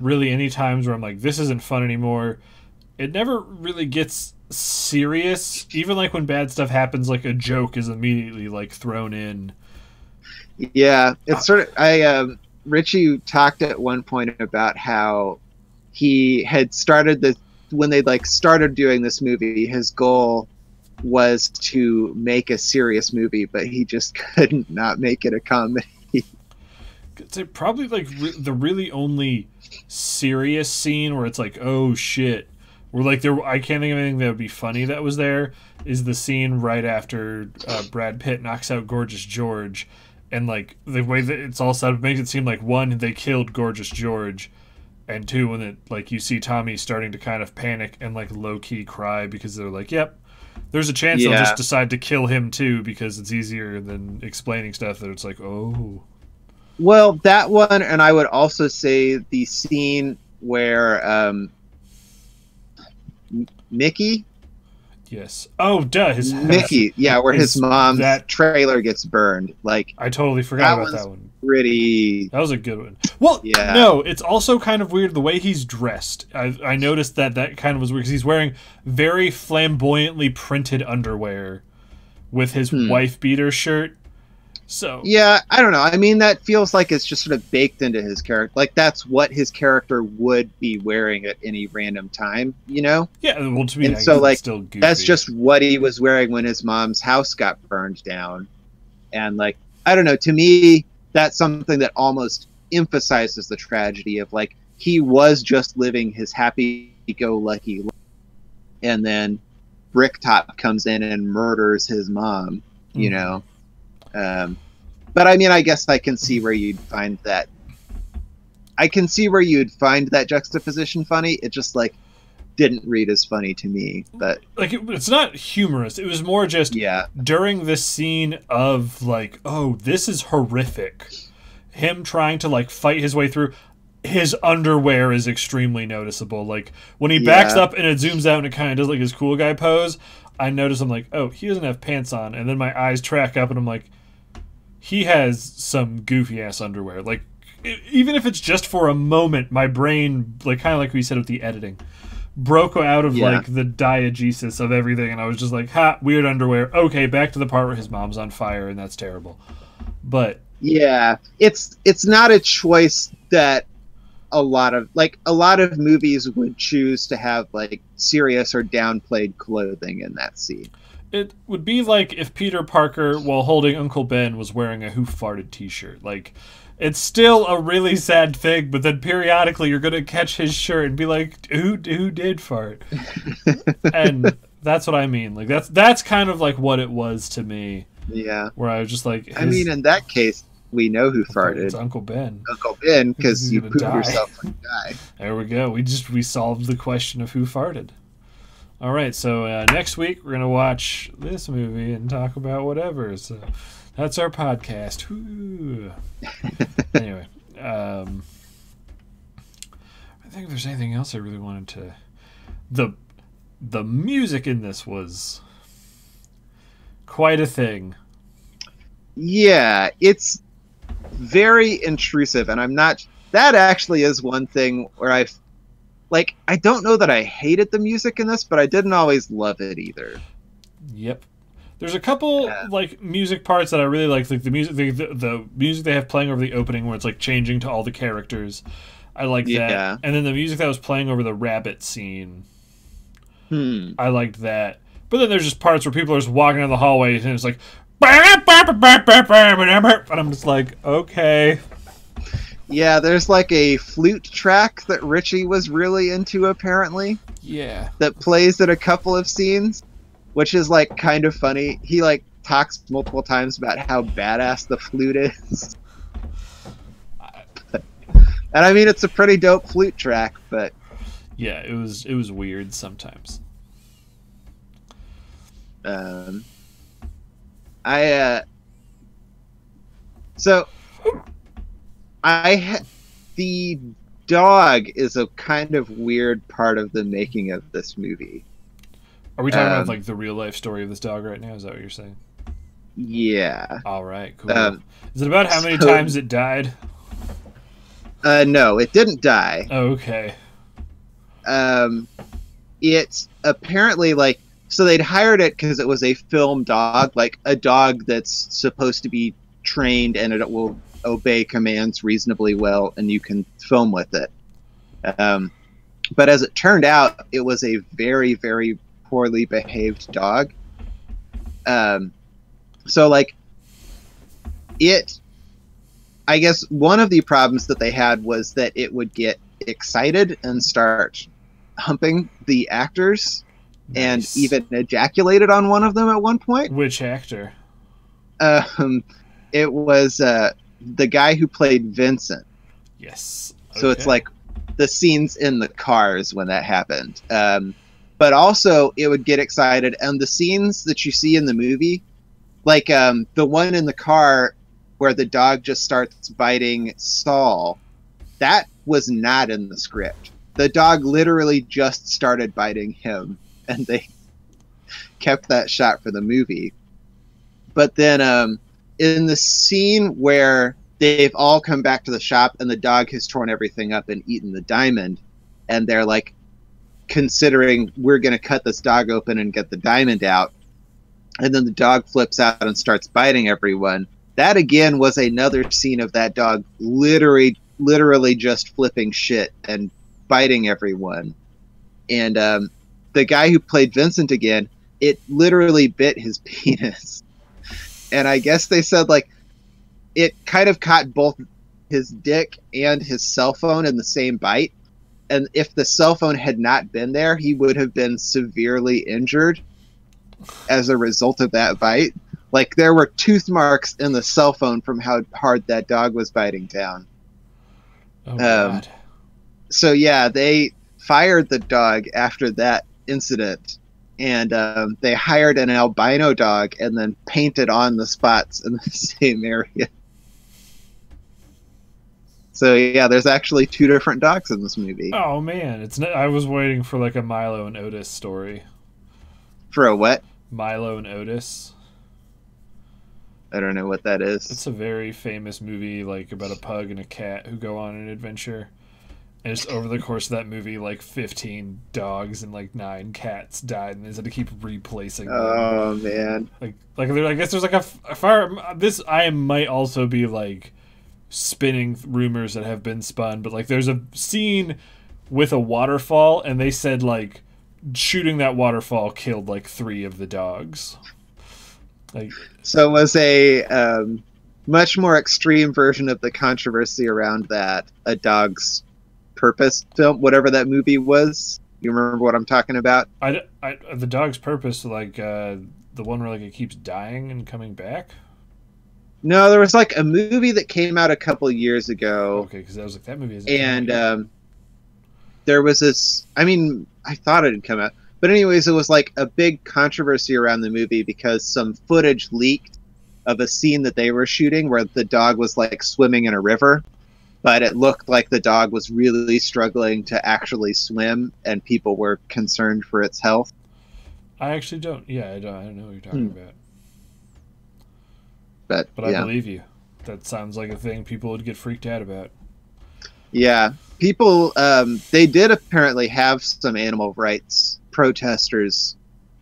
really any times where I'm like, this isn't fun anymore. It never really gets serious. Even like when bad stuff happens, like a joke is immediately like thrown in. Yeah, it's sort of. Richie talked at one point about how he had started when they like started doing this movie. His goal was to make a serious movie, but he just couldn't not make it a comedy. It's probably like the really only serious scene where it's like, oh shit, where like I can't think of anything that would be funny that was there, is the scene right after Brad Pitt knocks out Gorgeous George, and like the way that it's all set up makes it seem like, one, they killed Gorgeous George, and two, when it like you see Tommy starting to kind of panic and like low key cry because they're like, yep, there's a chance they'll just decide to kill him too because it's easier than explaining stuff that it's like, oh. Well, that one, and I would also say the scene where Mickey. Yes. Oh, duh. Mickey. Yeah, where his mom's trailer gets burned. Like, I totally forgot about that one. That was a good one. Well, no, it's also kind of weird the way he's dressed. I noticed that kind of was weird because he's wearing very flamboyantly printed underwear with his wife beater shirt. So yeah, I don't know. I mean, that feels like it's just sort of baked into his character. Like, that's what his character would be wearing at any random time, you know? Yeah, well, to me, and so like still goofy. That's just what he was wearing when his mom's house got burned down. And like, I don't know, to me, that's something that almost emphasizes the tragedy of like, he was just living his happy-go-lucky life, and then Bricktop comes in and murders his mom, you know. But I mean, I guess I can see where you'd find that. I can see where you'd find that juxtaposition funny. It just like didn't read as funny to me. But like, it's not humorous. It was more just during this scene of like, oh, this is horrific. Him trying to like fight his way through. His underwear is extremely noticeable. Like when he backs up and it zooms out and it kind of does like his cool guy pose. I notice, I'm like, oh, he doesn't have pants on, and then my eyes track up and I'm like, he has some goofy ass underwear. Like, even if it's just for a moment, my brain, like kind of like we said with the editing, broke out of like the diegesis of everything, and I was just like, ha, weird underwear. Okay, back to the part where his mom's on fire, and that's terrible. But yeah, it's not a choice that a lot of movies would choose to have like serious or downplayed clothing in that scene. It would be like if Peter Parker, while holding Uncle Ben, was wearing a Who Farted t-shirt. Like, it's still a really sad thing, but then periodically you're going to catch his shirt and be like, who did fart? And that's what I mean. Like, that's kind of like what it was to me. Yeah. Where I was just like... I mean, in that case, we know who farted. It's Uncle Ben. Uncle Ben, because you poop yourself and die. There we go. We solved the question of who farted. All right, so next week we're going to watch this movie and talk about whatever. So that's our podcast. Anyway, I think if there's anything else I really wanted to... The music in this was quite a thing. Yeah, it's very intrusive, and I'm not... That actually is one thing where I don't know that I hated the music in this, but I didn't always love it either. Yep. There's a couple like music parts that I really like the music the music they have playing over the opening where it's like changing to all the characters. I like that. And then the music that was playing over the rabbit scene. I liked that. But then there's just parts where people are just walking down the hallway and it's like and I'm just like, okay. Yeah, there's like a flute track that Richie was really into, apparently. Yeah. That plays in a couple of scenes, which is like kind of funny. He like talks multiple times about how badass the flute is. And I mean, it's a pretty dope flute track, but yeah, it was weird sometimes. The dog is a kind of weird part of the making of this movie. Are we talking about like the real life story of this dog right now? Is that what you're saying? Yeah. All right, cool. Is it about how many times it died? No, it didn't die. Oh, okay. It's apparently like, so they'd hired it because it was a film dog, like a dog that's supposed to be trained and it will obey commands reasonably well, and you can film with it. But as it turned out, it was a very, very poorly behaved dog. So like I guess one of the problems that they had was that it would get excited and start humping the actors. Nice. And even ejaculated on one of them at one point. Which actor? It was the guy who played Vincent. Yes. Okay. So it's like the scenes in the cars when that happened. But also it would get excited, and the scenes that you see in the movie, like the one in the car where the dog just starts biting Saul, that was not in the script. The dog literally just started biting him, and they kept that shot for the movie. But then in the scene where they've all come back to the shop and the dog has torn everything up and eaten the diamond, and they're like considering, we're going to cut this dog open and get the diamond out, and then the dog flips out and starts biting everyone. That again was another scene of that dog literally just flipping shit and biting everyone. And the guy who played Vincent again, it literally bit his penis. and I guess they said like it kind of caught both his dick and his cell phone in the same bite. And if the cell phone had not been there, he would have been severely injured as a result of that bite. Like there were tooth marks in the cell phone from how hard that dog was biting down. Oh, God. So yeah, they fired the dog after that incident, and they hired an albino dog and then painted on the spots in the same area. So yeah, there's actually 2 different dogs in this movie. Oh, man. I was waiting for like a Milo and Otis story. For a what? Milo and Otis. I don't know what that is. It's a very famous movie, like about a pug and a cat who go on an adventure. And just over the course of that movie, like 15 dogs and like 9 cats died, and they had to keep replacing them. Oh man! Like I guess there's like a fire. This I might also be like spinning rumors that have been spun, but like there's a scene with a waterfall, and they said like shooting that waterfall killed like 3 of the dogs. Like, so it was a much more extreme version of the controversy around that A Dog's Purpose film, whatever that movie was. You remember what I'm talking about? The Dog's Purpose, like the one where like it keeps dying and coming back. No, there was like a movie that came out a couple years ago. Okay, because I was like that movie isn't. And there was this. I mean, I thought it had come out. But anyways, it was like a big controversy around the movie because some footage leaked of a scene that they were shooting where the dog was like swimming in a river, but it looked like the dog was really struggling to actually swim, and people were concerned for its health. I actually don't. Yeah, I don't know what you're talking about. But yeah. I believe you. That sounds like a thing people would get freaked out about. Yeah, people. They did apparently have some animal rights protesters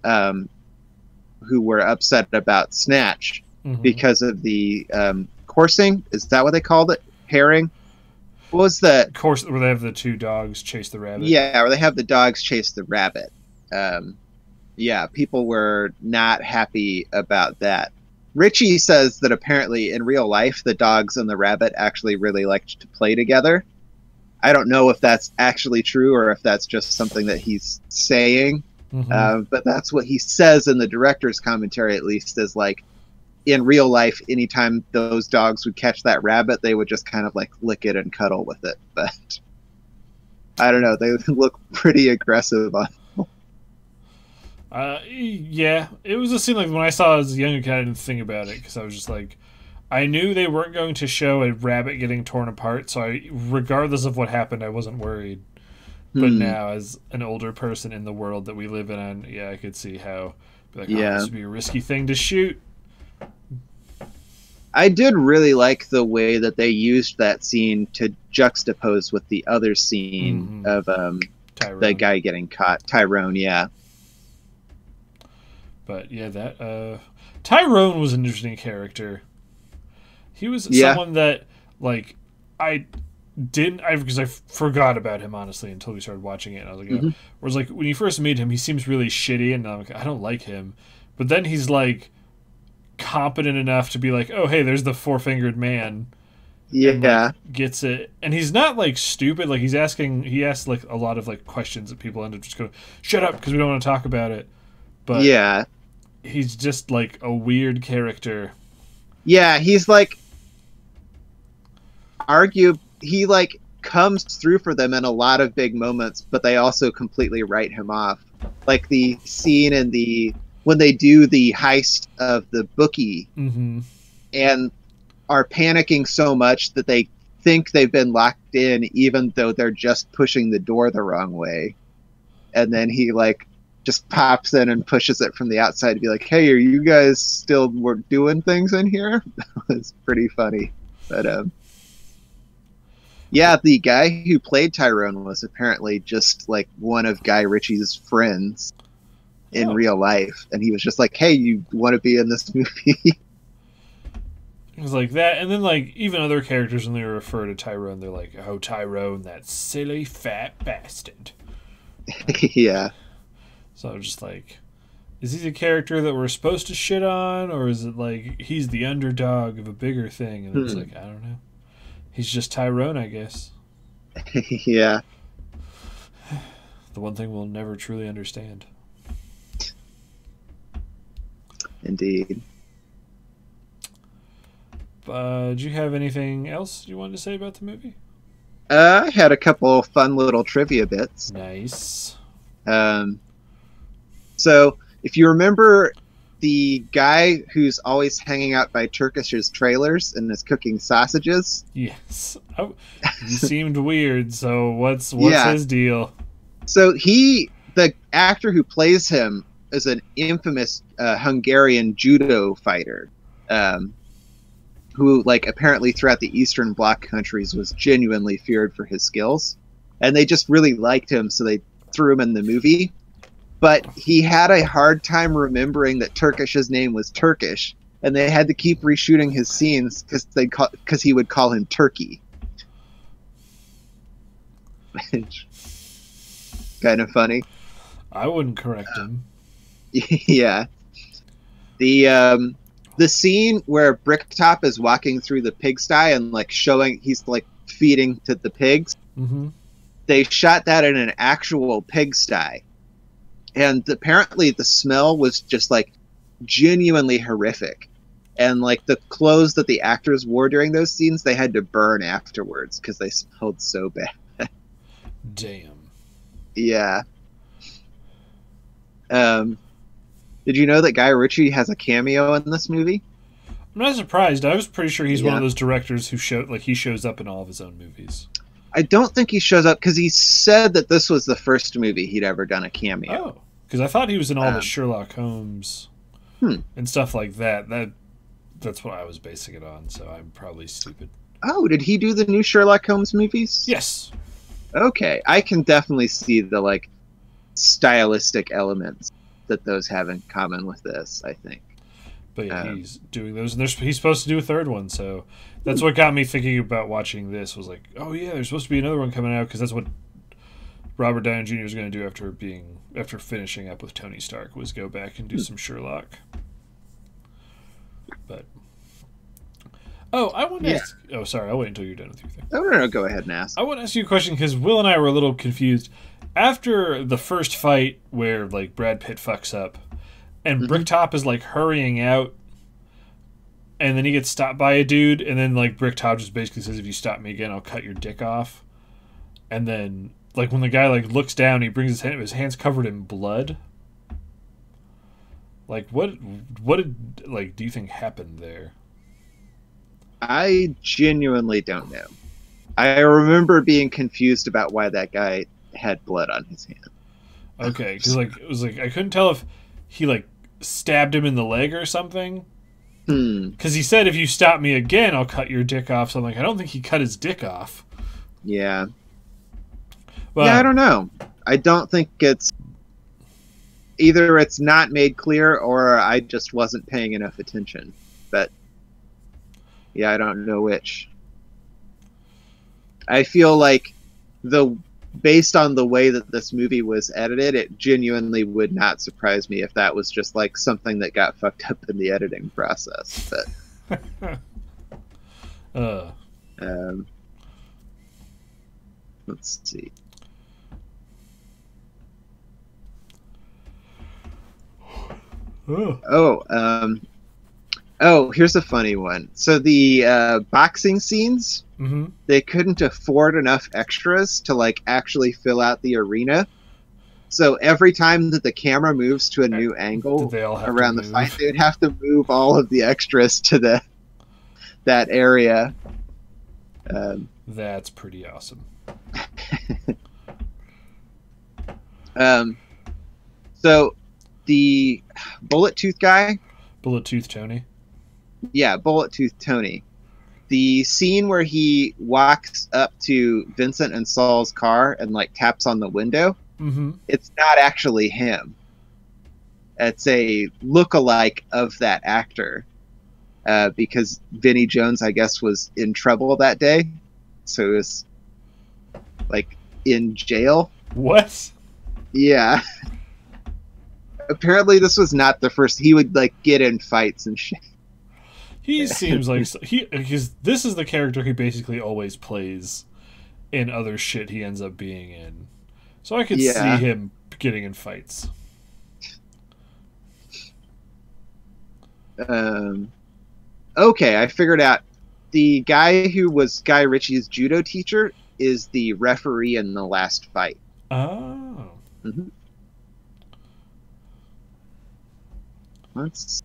who were upset about Snatch because of the coursing. Is that what they called it? Pairing? What was the course where they have the 2 dogs chase the rabbit? Yeah, where they have the dogs chase the rabbit. Yeah, people were not happy about that. Richie says that apparently in real life the dogs and the rabbit actually really liked to play together. I don't know if that's actually true or if that's just something that he's saying. But that's what he says in the director's commentary, at least, is like in real life, anytime those dogs would catch that rabbit, they would just kind of like lick it and cuddle with it. But I don't know, they look pretty aggressive on. Yeah, it was a scene like when I saw it as a younger kid, I didn't think about it because I was just like, I knew they weren't going to show a rabbit getting torn apart, so regardless of what happened, I wasn't worried. But now, as an older person in the world that we live in, I could see how this would be a risky thing to shoot. I did really like the way that they used that scene to juxtapose with the other scene of the guy getting caught. Tyrone, yeah. But yeah, that Tyrone was an interesting character. He was someone that like because I forgot about him honestly until we started watching it, and I was like, whereas like when you first meet him, he seems really shitty, and I'm like, I don't like him. But then he's like competent enough to be like, oh hey, there's the 4-fingered man. Yeah, and, like, gets it, and he's not like stupid. Like he asks like a lot of like questions that people end up just going, shut up, because we don't want to talk about it. But yeah, he's just like a weird character. Yeah, he's like he like comes through for them in a lot of big moments, but they also completely write him off. Like the scene in when they do the heist of the bookie and are panicking so much that they think they've been locked in even though they're just pushing the door the wrong way. And then he like just pops in and pushes it from the outside to be like, hey, are you guys still doing things in here? That was pretty funny. But yeah, the guy who played Tyrone was apparently just like one of Guy Ritchie's friends in real life, and he was just like, hey, you want to be in this movie? It was like that, and then like even other characters, when they refer to Tyrone, they're like, oh, Tyrone, that silly fat bastard. Yeah. So I was just like, Is he the character that we're supposed to shit on, or is it like he's the underdog of a bigger thing? And it's like, I don't know. He's just Tyrone, I guess. Yeah. The one thing we'll never truly understand. Indeed. Do you have anything else you wanted to say about the movie? I had a couple fun little trivia bits. Nice. So, if you remember the guy who's always hanging out by Turkish's trailers and is cooking sausages? Yes. Oh, he seemed weird, so what's his deal? So the actor who plays him is an infamous Hungarian judo fighter, who, like, apparently throughout the Eastern Bloc countries was genuinely feared for his skills. And they just really liked him, so they threw him in the movie. But he had a hard time remembering that Turkish's name was Turkish, and they had to keep reshooting his scenes because he would call him Turkey. Kind of funny. I wouldn't correct him. Yeah. The scene where Bricktop is walking through the pigsty and like he's like feeding to the pigs. Mm-hmm. They shot that in an actual pigsty. And apparently the smell was just like genuinely horrific. And like the clothes that the actors wore during those scenes, they had to burn afterwards because they smelled so bad. Damn. Yeah. Did you know that Guy Ritchie has a cameo in this movie? I'm not surprised. I was pretty sure he's one of those directors who he shows up in all of his own movies. I don't think he shows up because he said that this was the first movie he'd ever done a cameo. Oh, because I thought he was in all the Sherlock Holmes and stuff like that. That's what I was basing it on, so I'm probably stupid. Oh, did he do the new Sherlock Holmes movies? Yes. Okay, I can definitely see the like stylistic elements that those have in common with this, I think. But yeah, he's doing those, and he's supposed to do a third one, so that's what got me thinking about watching this. Was like, oh yeah, there's supposed to be another one coming out because that's what Robert Downey Jr. is going to do after finishing up with Tony Stark, was go back and do some Sherlock. But I want to ask. Oh, sorry, I'll wait until you're done with your thing. No, go ahead and ask. I want to ask you a question because Will and I were a little confused after the first fight where like Brad Pitt fucks up. And Bricktop is like hurrying out, and then he gets stopped by a dude, and then like Bricktop just basically says, "If you stop me again, I'll cut your dick off." And then like when the guy like looks down, he brings his hands covered in blood. Like what did like do you think happened there? I genuinely don't know. I remember being confused about why that guy had blood on his hand. Okay, because like it was like I couldn't tell if he like stabbed him in the leg or something. Because he said, "If you stop me again, I'll cut your dick off." So I'm like, I don't think he cut his dick off. Yeah. Well, yeah, I don't know. I don't think it's not made clear or I just wasn't paying enough attention. But yeah, I don't know which. I feel like based on the way that this movie was edited, it genuinely would not surprise me if that was just like something that got fucked up in the editing process. But let's see. Here's a funny one. So the boxing scenes, they couldn't afford enough extras to like actually fill out the arena. So every time that the camera moves to a new angle around the fight, they would have to move all of the extras to that area. That's pretty awesome. So the Bullet Tooth guy. Bullet Tooth Tony. Yeah, Bullet Tooth Tony. The scene where he walks up to Vincent and Saul's car and like taps on the window, it's not actually him. It's a look-alike of that actor, because Vinnie Jones, I guess, was in trouble that day, so he was like in jail. What? Yeah. apparently this was not the first. He would like get in fights and shit. He seems like this is the character he basically always plays in other shit he ends up being in. So I could see him getting in fights. Okay, I figured out. The guy who was Guy Ritchie's judo teacher is the referee in the last fight. Oh. Mm-hmm. Let's.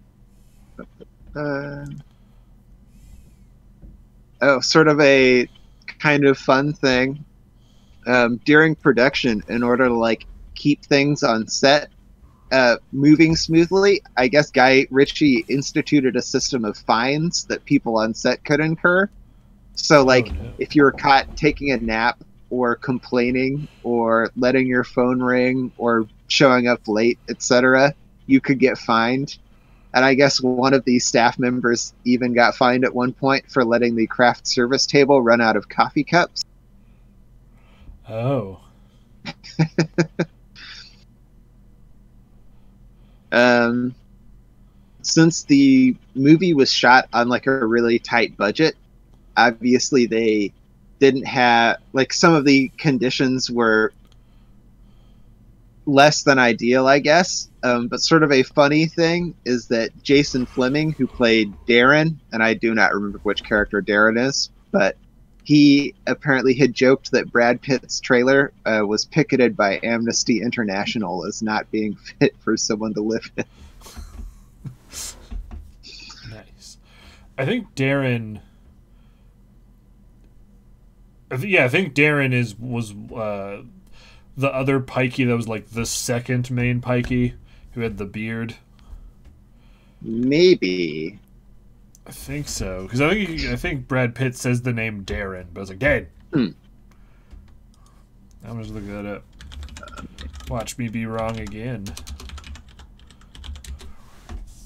Sort of a kind of fun thing. During production, in order to like keep things on set moving smoothly, I guess Guy Ritchie instituted a system of fines that people on set could incur. So, like, if you were caught taking a nap or complaining or letting your phone ring or showing up late, etc., you could get fined. And I guess one of these staff members even got fined at one point for letting the craft service table run out of coffee cups. Oh. Since the movie was shot on like a really tight budget, obviously they didn't have like some of the conditions were less than ideal, I guess. But sort of a funny thing is that Jason Fleming, who played Darren, and I do not remember which character Darren is, but he apparently had joked that Brad Pitt's trailer was picketed by Amnesty International as not being fit for someone to live in. Nice. I think Darren. I think Darren was the other Pikey that was like the second main Pikey who had the beard. Maybe. I think so, because I think Brad Pitt says the name Darren, but I was like, Dad. I'm just looking that up. Watch me be wrong again.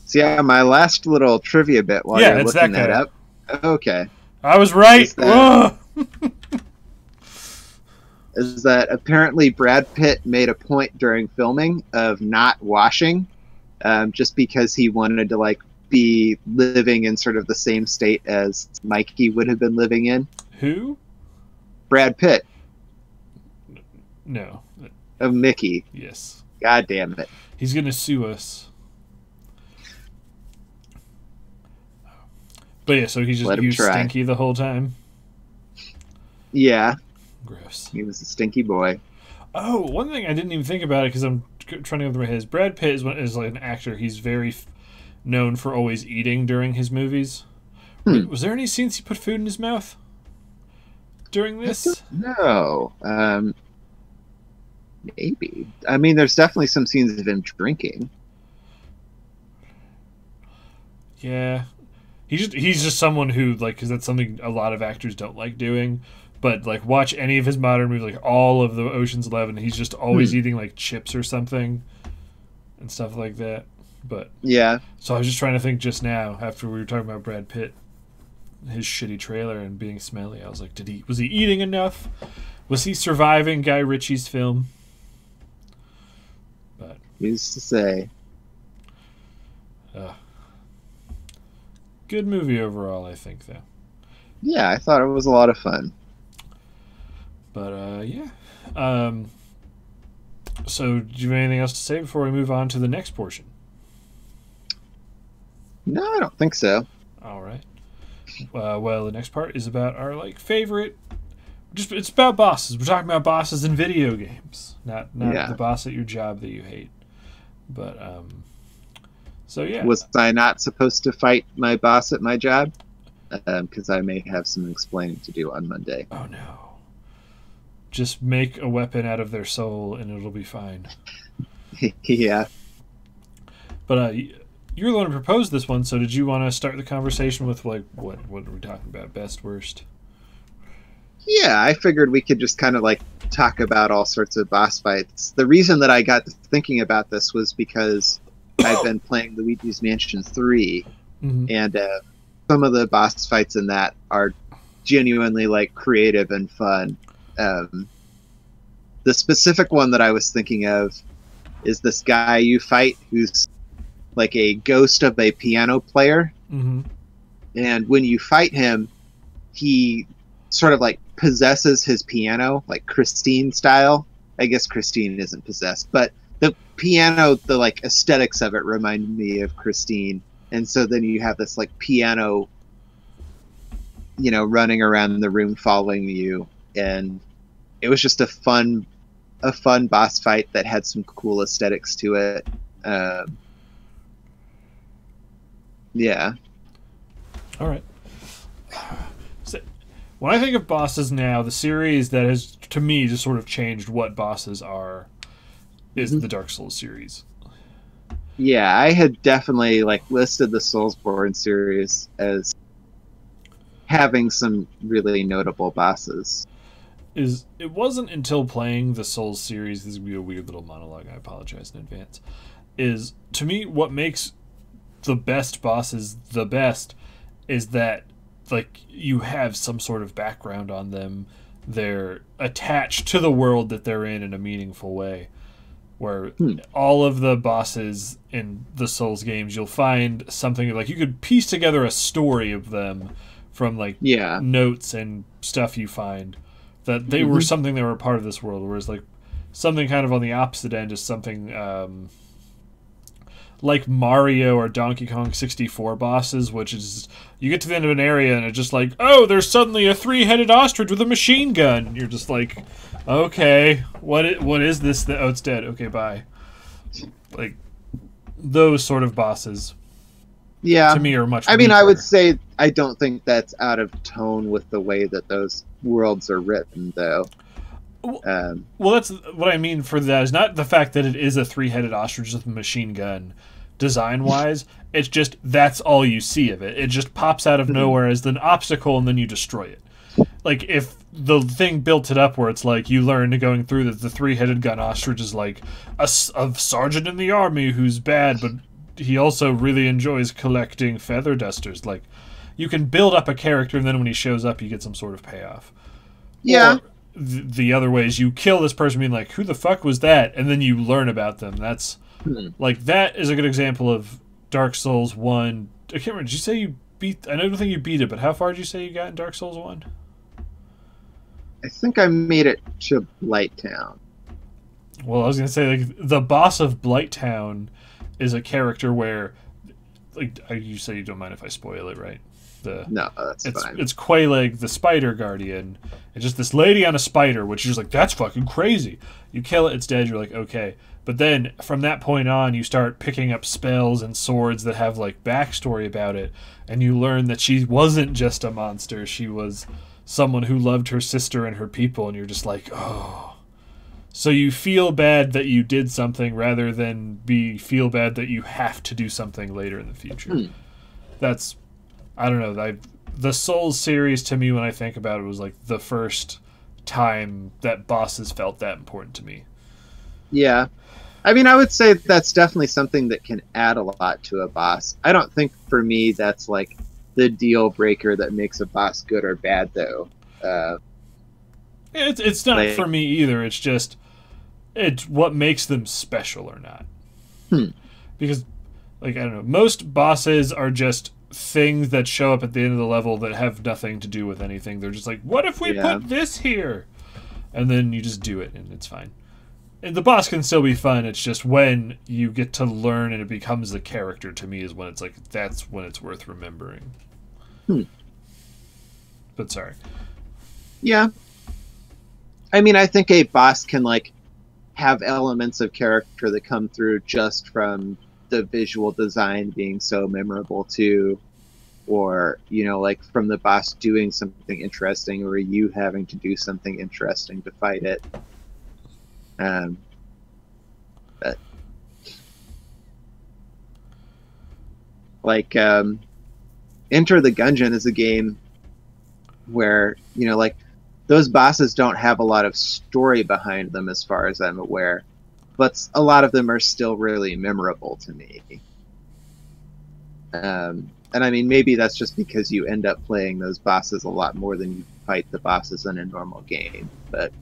So yeah, my last little trivia bit while you're looking that up. Okay. I was right. Is that apparently Brad Pitt made a point during filming of not washing, just because he wanted to like be living in sort of the same state as Mikey would have been living in. Who? Brad Pitt. No. Of Mickey. Yes. God damn it. He's gonna sue us. But yeah, so he was stinky the whole time. Yeah. Gross. He was a stinky boy. Oh, one thing I didn't even think about it because I'm trying to go through my head is Brad Pitt is like an actor. He's very known for always eating during his movies. Was there any scenes he put food in his mouth during this? No. Maybe. I mean, there's definitely some scenes of him drinking. Yeah. He's just someone who, like, because that's something a lot of actors don't like doing. But, like, watch any of his modern movies, like all of the Ocean's 11, he's just always eating, like, chips or something and stuff like that. But yeah. So I was just trying to think just now, after we were talking about Brad Pitt, his shitty trailer and being smelly, I was like, was he eating enough? Was he surviving Guy Ritchie's film? But used to say. Good movie overall, I think, though. Yeah, I thought it was a lot of fun. But, yeah. So, do you have anything else to say before we move on to the next portion? No, I don't think so. All right. Well, the next part is about our, like, favorite... it's about bosses. We're talking about bosses in video games. Not the boss at your job that you hate. But, so, yeah. Was I not supposed to fight my boss at my job? Because I may have some explaining to do on Monday. Oh, no. Just make a weapon out of their soul and it'll be fine. Yeah. But you're the one who proposed this one, so did you want to start the conversation with, like, what are we talking about? Best, worst? Yeah, I figured we could just kind of, like, talk about all sorts of boss fights. The reason that I got thinking about this was because I've been playing Luigi's Mansion 3, and some of the boss fights in that are genuinely, like, creative and fun. The specific one that I was thinking of is this guy you fight who's like a ghost of a piano player. Mm-hmm. And when you fight him, he sort of like possesses his piano, like Christine style. I guess Christine isn't possessed, but the piano, the like aesthetics of it remind me of Christine. And so then you have this like piano, you know, running around the room following you. And it was just a fun boss fight that had some cool aesthetics to it. Yeah. All right. So, when I think of bosses now, the series that has, to me, just sort of changed what bosses are is the Dark Souls series. Yeah, I had definitely like listed the Soulsborne series as having some really notable bosses. It wasn't until playing the Souls series, this would be a weird little monologue, I apologize in advance, is, to me, what makes the best bosses the best is that, like, you have some sort of background on them. They're attached to the world that they're in a meaningful way. Where all of the bosses in the Souls games, you'll find something like you could piece together a story of them from like notes and stuff you find that they were something that were a part of this world. Whereas like something kind of on the opposite end is something like Mario or Donkey Kong 64 bosses, which is you get to the end of an area and it's just like, oh, there's suddenly a 3-headed ostrich with a machine gun. You're just like, okay, what is this? Oh, it's dead. Okay, bye. Like those sort of bosses. Yeah, to me are much. I mean, weaker. I would say I don't think that's out of tone with the way that those worlds are written, though. Well, that's what I mean for that is not the fact that it is a 3-headed ostrich with a machine gun, design-wise. It's just that's all you see of it. It just pops out of nowhere as an obstacle, and then you destroy it. Like if the thing built it up where it's like you learn going through that the 3-headed gun ostrich is like a sergeant in the army who's bad, but he also really enjoys collecting feather dusters. Like you can build up a character, and then when he shows up, you get some sort of payoff. Yeah. Or the other way is you kill this person being like, who the fuck was that? And then you learn about them. That's like, that is a good example of Dark Souls 1. I can't remember. Did you say you beat, I don't think you beat it, but how far did you say you got in Dark Souls 1? I think I made it to Blighttown. Well, I was going to say, like, the boss of Blighttown is a character where, like, you say you don't mind if I spoil it, right? No, that's fine. It's Quelaag, the spider guardian. It's just this lady on a spider, which is like, that's fucking crazy. You kill it, it's dead, you're like, okay. But then, from that point on, you start picking up spells and swords that have, like, backstory about it, and you learn that she wasn't just a monster, she was someone who loved her sister and her people, and you're just like, oh. So you feel bad that you did something rather than feel bad that you have to do something later in the future. That's... I don't know. The Souls series, to me, when I think about it, was like the first time that bosses felt that important to me. Yeah. I mean, I would say that's definitely something that can add a lot to a boss. I don't think, for me, that's like the deal breaker that makes a boss good or bad, though. It's not like, for me either. It's just it's what makes them special or not. Because, like, I don't know, most bosses are just things that show up at the end of the level that have nothing to do with anything. They're just like, what if we put this here? And then you just do it, and it's fine. And the boss can still be fun. It's just when you get to learn and it becomes the character, to me, is when it's like, that's when it's worth remembering. But sorry. Yeah. I mean, I think a boss can, like, have elements of character that come through just from the visual design being so memorable too, or, you know, like from the boss doing something interesting or you having to do something interesting to fight it. But like Enter the Gungeon is a game where, you know, like those bosses don't have a lot of story behind them as far as I'm aware, but a lot of them are still really memorable to me. And I mean, maybe that's just because you end up playing those bosses a lot more than you fight the bosses in a normal game. But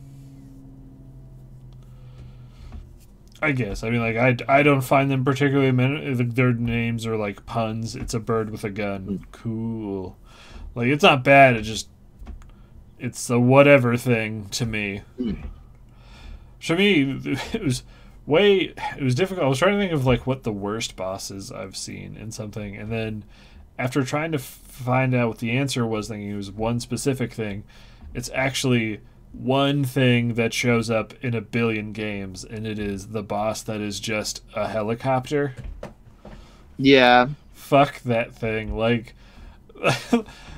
I guess. I mean, like, I don't find them particularly their names are like puns. It's a bird with a gun. Cool. Like, it's not bad. It's a whatever thing to me. To me, it was difficult. I was trying to think of like what the worst bosses I've seen in something, and then after trying to find out what the answer was, thinking it was one specific thing, it's actually one thing that shows up in a billion games, and it is the boss that is just a helicopter. Yeah. Fuck that thing. Like,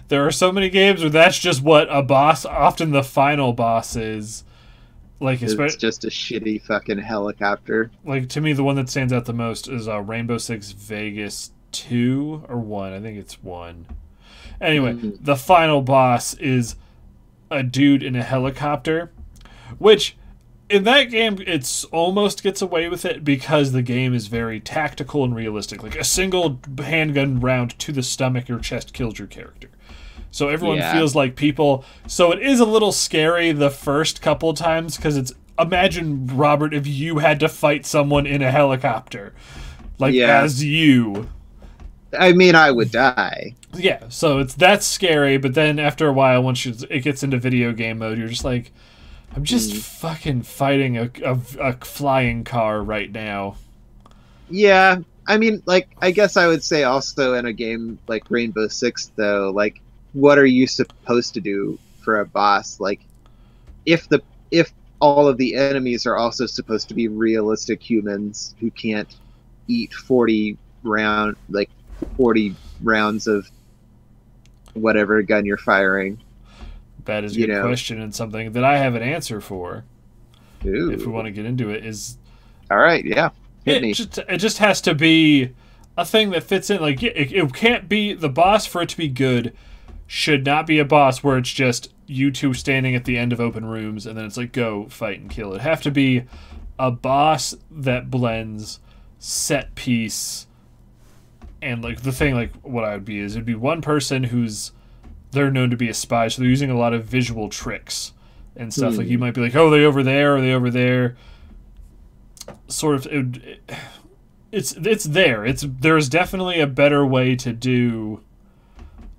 there are so many games where that's just what a boss, often the final boss, is. Like, it's just a shitty fucking helicopter. Like, to me, the one that stands out the most is Rainbow Six Vegas 2 or 1. I think it's 1. Anyway, the final boss is a dude in a helicopter, which in that game it's almost gets away with it because the game is very tactical and realistic. Like, a single handgun round to the stomach or chest kills your character. So everyone feels like people. So it is a little scary the first couple times because it's, imagine, Robert, if you had to fight someone in a helicopter, like as you. I mean, I would die. Yeah, so that's scary. But then after a while, once it gets into video game mode, you're just like, I'm just fucking fighting a flying car right now. Yeah, I mean, like, I guess I would say also in a game like Rainbow Six, though, like, what are you supposed to do for a boss? Like, if all of the enemies are also supposed to be realistic humans who can't eat 40 rounds of whatever gun you're firing. That is a good question, and something that I have an answer for. Ooh. If we want to get into it, is all right. Yeah, it just has to be a thing that fits in. Like, it can't be the boss. For it to be good, should not be a boss where it's just you two standing at the end of open rooms and then it's like, go fight and kill. It have to be a boss that blends set piece and, like, the thing, like, what I would be is it'd be one person they're known to be a spy, so they're using a lot of visual tricks and stuff. Like, you might be like, oh, are they over there? Are they over there? Sort of, it's there. There's definitely a better way to do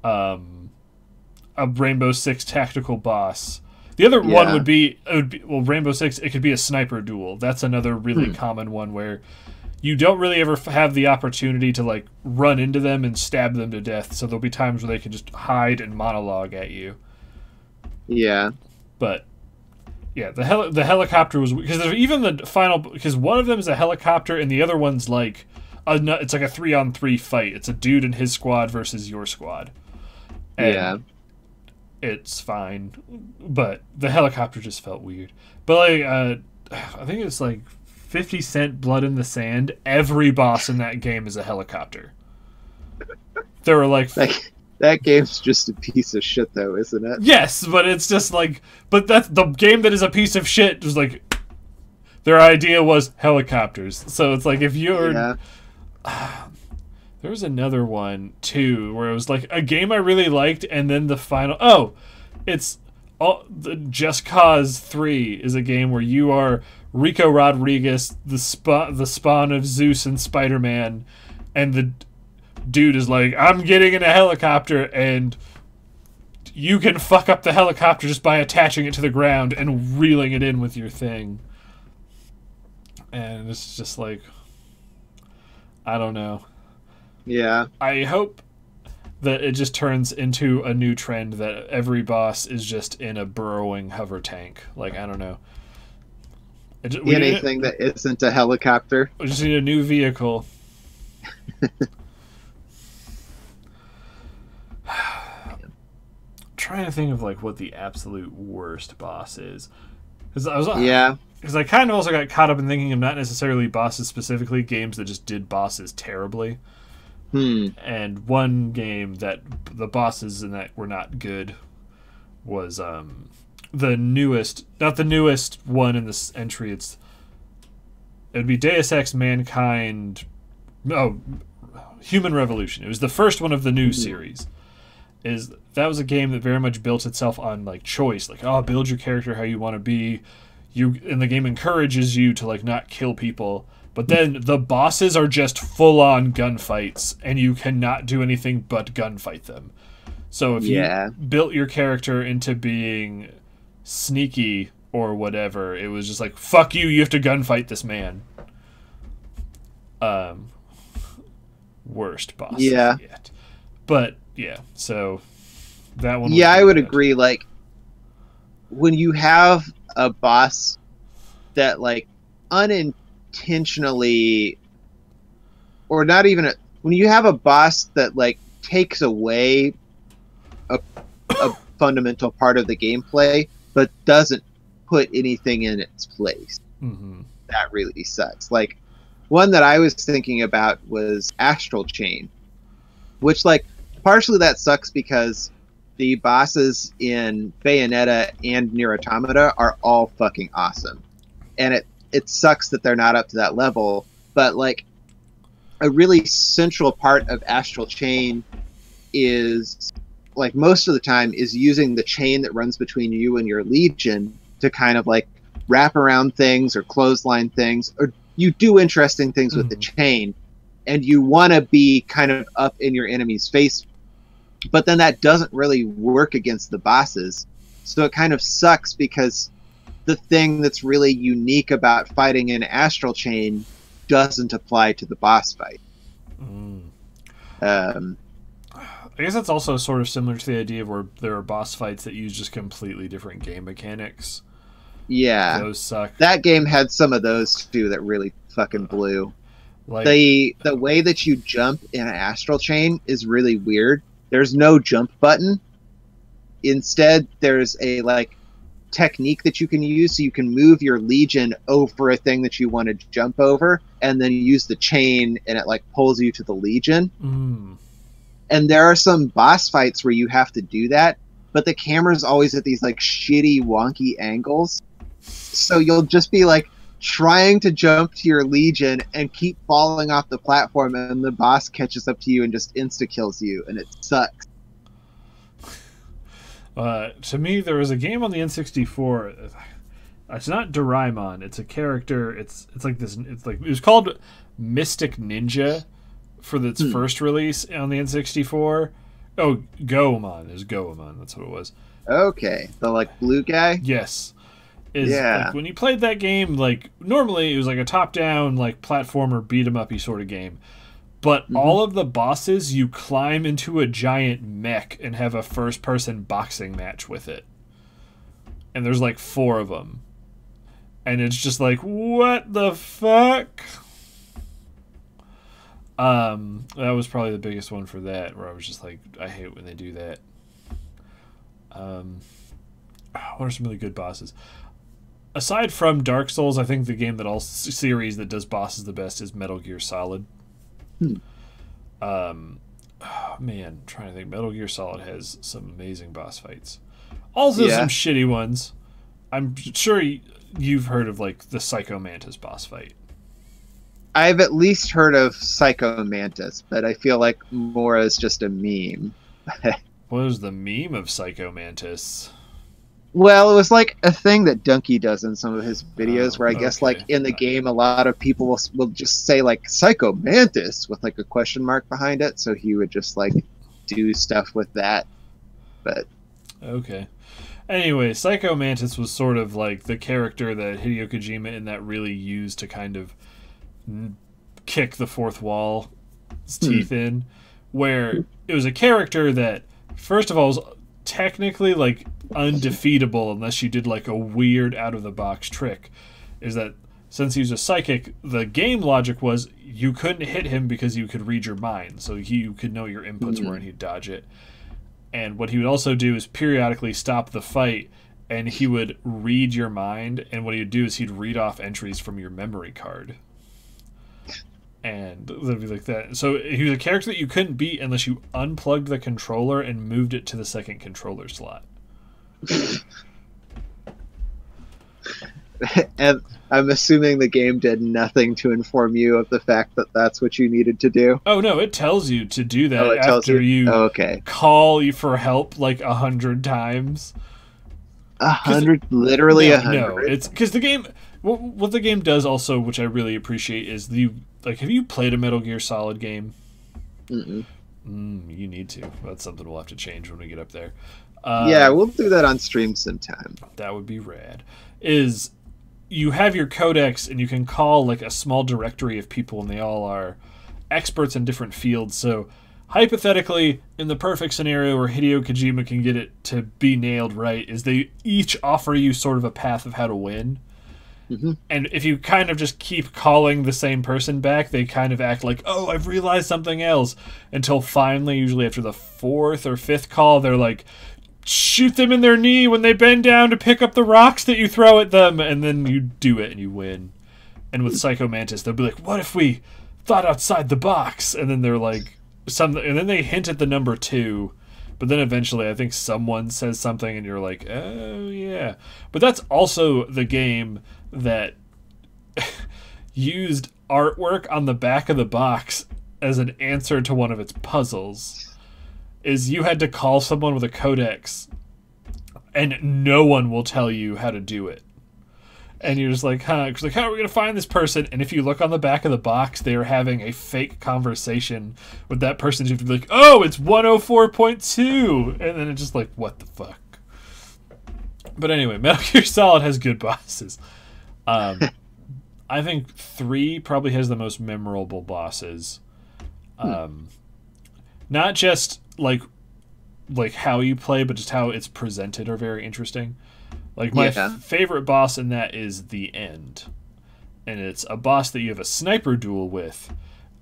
a Rainbow Six tactical boss. The other one would be Rainbow Six, it could be a sniper duel. That's another really common one where you don't really ever have the opportunity to, like, run into them and stab them to death. So there'll be times where they can just hide and monologue at you. Yeah. But yeah, the helicopter was, because there's even the final, because one of them is a helicopter and the other one's like it's like a 3-on-3 fight. It's a dude and his squad versus your squad. And it's fine, but the helicopter just felt weird. But, like, I think it's like 50 Cent Blood in the Sand. Every boss in that game is a helicopter. There were like that game's just a piece of shit, though, isn't it? Yes, but it's just like, but that's the game that is a piece of shit. Was like, their idea was helicopters. So it's like, if you're there was another one too where it was like a game I really liked, and then the final the Just Cause 3 is a game where you are Rico Rodriguez, the spawn of Zeus and Spider-Man, and the dude is like, I'm getting in a helicopter, and you can fuck up the helicopter just by attaching it to the ground and reeling it in with your thing. And it's just like, I don't know. Yeah. I hope that it just turns into a new trend that every boss is just in a burrowing hover tank. Like, I don't know. Anything that isn't a helicopter. We just need a new vehicle. Trying to think of, like, what the absolute worst boss is. Because I kind of also got caught up in thinking of not necessarily bosses specifically, games that just did bosses terribly. And one game that the bosses in that were not good was the newest, not the newest one in this entry. It would be Deus Ex Mankind. Human Revolution. It was the first one of the new series. That was a game that very much built itself on, like, choice. Like, build your character how you want to be. and the game encourages you to like not kill people. But then the bosses are just full-on gunfights, and you cannot do anything but gunfight them. So if you built your character into being sneaky or whatever, it was just like, fuck you, you have to gunfight this man. Worst boss yet. But, yeah, so that one was I would bad. agree. Like, when you have a boss that, like, unintentionally, or not even, when you have a boss that, like, takes away a fundamental part of the gameplay, but doesn't put anything in its place. That really sucks. Like, one that I was thinking about was Astral Chain, which, like, partially that sucks because the bosses in Bayonetta and Nier Automata are all fucking awesome. And it sucks that they're not up to that level, but, like, a really central part of Astral Chain is, like, most of the time is using the chain that runs between you and your Legion to kind of, like, wrap around things or clothesline things, or you do interesting things with the chain, and you want to be kind of up in your enemy's face, but then that doesn't really work against the bosses. So it kind of sucks because the thing that's really unique about fighting in Astral Chain doesn't apply to the boss fight. I guess that's also sort of similar to the idea of where there are boss fights that use just completely different game mechanics. Yeah. Those suck. That game had some of those too that really fucking blew. Like, the way that you jump in Astral Chain is really weird. There's no jump button. Instead, there's a, like, technique that you can use, so you can move your Legion over a thing that you want to jump over, and then you use the chain, and it, like, pulls you to the Legion. And there are some boss fights where you have to do that, but the camera's always at these, like, shitty, wonky angles. So you'll just be, like, trying to jump to your Legion and keep falling off the platform, and the boss catches up to you and just insta-kills you, and it sucks. To me, there was a game on the N64. It's not Doraemon. It's a character. It's like this. It's like, it was called Mystic Ninja for its first release on the N64. Oh, Goemon. There's Goemon. That's what it was. Okay, the, like, blue guy. Yes. Like, when you played that game, like, normally it was like a top-down, like, platformer beat-em-up-y sort of game. But all of the bosses, you climb into a giant mech and have a first-person boxing match with it. And there's, like, 4 of them. And it's just like, what the fuck? That was probably the biggest one for that, where I was just like, I hate when they do that. What are some really good bosses? Aside from Dark Souls, I think the game that all series that does bosses the best is Metal Gear Solid. Oh, man, I'm trying to think. Metal Gear Solid has some amazing boss fights. Also some shitty ones. I'm sure you've heard of, like, the Psycho Mantis boss fight. I've at least heard of Psycho Mantis, but I feel like more as just a meme. What was the meme of Psycho Mantis? Well, it was like a thing that Donkey does in some of his videos, where I guess, like, in the game, a lot of people will just say, like, Psycho Mantis with, like, a question mark behind it, so he would just, like, do stuff with that. But okay. Anyway, Psycho Mantis was sort of like the character that Hideo Kojima in that really used to kind of kick the fourth wall's teeth in, where it was a character that, first of all, was technically, like, undefeatable unless you did, like, a weird out-of-the-box trick. Is that since he was a psychic, the game logic was you couldn't hit him because you could read your mind, so you could know your inputs were and he'd dodge it. And what he would also do is periodically stop the fight, and he would read your mind, and what he would do is he'd read off entries from your memory card. And it'd be like that. So he was a character that you couldn't beat unless you unplugged the controller and moved it to the second controller slot. And I'm assuming the game did nothing to inform you of the fact that that's what you needed to do. Oh no, it tells you to do that after you okay. call for help like 100 times. Literally No, 100. it's because the game. What the game does also, which I really appreciate, is have you played a Metal Gear Solid game? Mm-mm. You need to. That's something we'll have to change when we get up there. Yeah, we'll do that on stream sometime. That would be rad. Is you have your codex and you can call like a small directory of people, and they all are experts in different fields. So hypothetically, in the perfect scenario where Hideo Kojima can get it to be nailed right, is they each offer you sort of a path of how to win. Mm-hmm. And if you kind of just keep calling the same person back, they kind of act like, oh, I've realized something else. Until finally, usually after the fourth or fifth call, they're like, shoot them in their knee when they bend down to pick up the rocks that you throw at them. And then you do it and you win. And with Psycho Mantis, they'll be like, what if we thought outside the box? And then they're like, and then they hint at the number 2. But then eventually I think someone says something and you're like, oh, yeah. But that's also the game that used artwork on the back of the box as an answer to one of its puzzles. Is you had to call someone with a codex and no one will tell you how to do it. And you're just like, huh? It's like, how are we going to find this person? And if you look on the back of the box, they are having a fake conversation with that person. You have to be like, oh, it's 104.2. And then it's just like, what the fuck? But anyway, Metal Gear Solid has good bosses. I think 3 probably has the most memorable bosses. Not just like how you play, but just how it's presented are very interesting. Like, my favorite boss in that is the end. And it's a boss that you have a sniper duel with.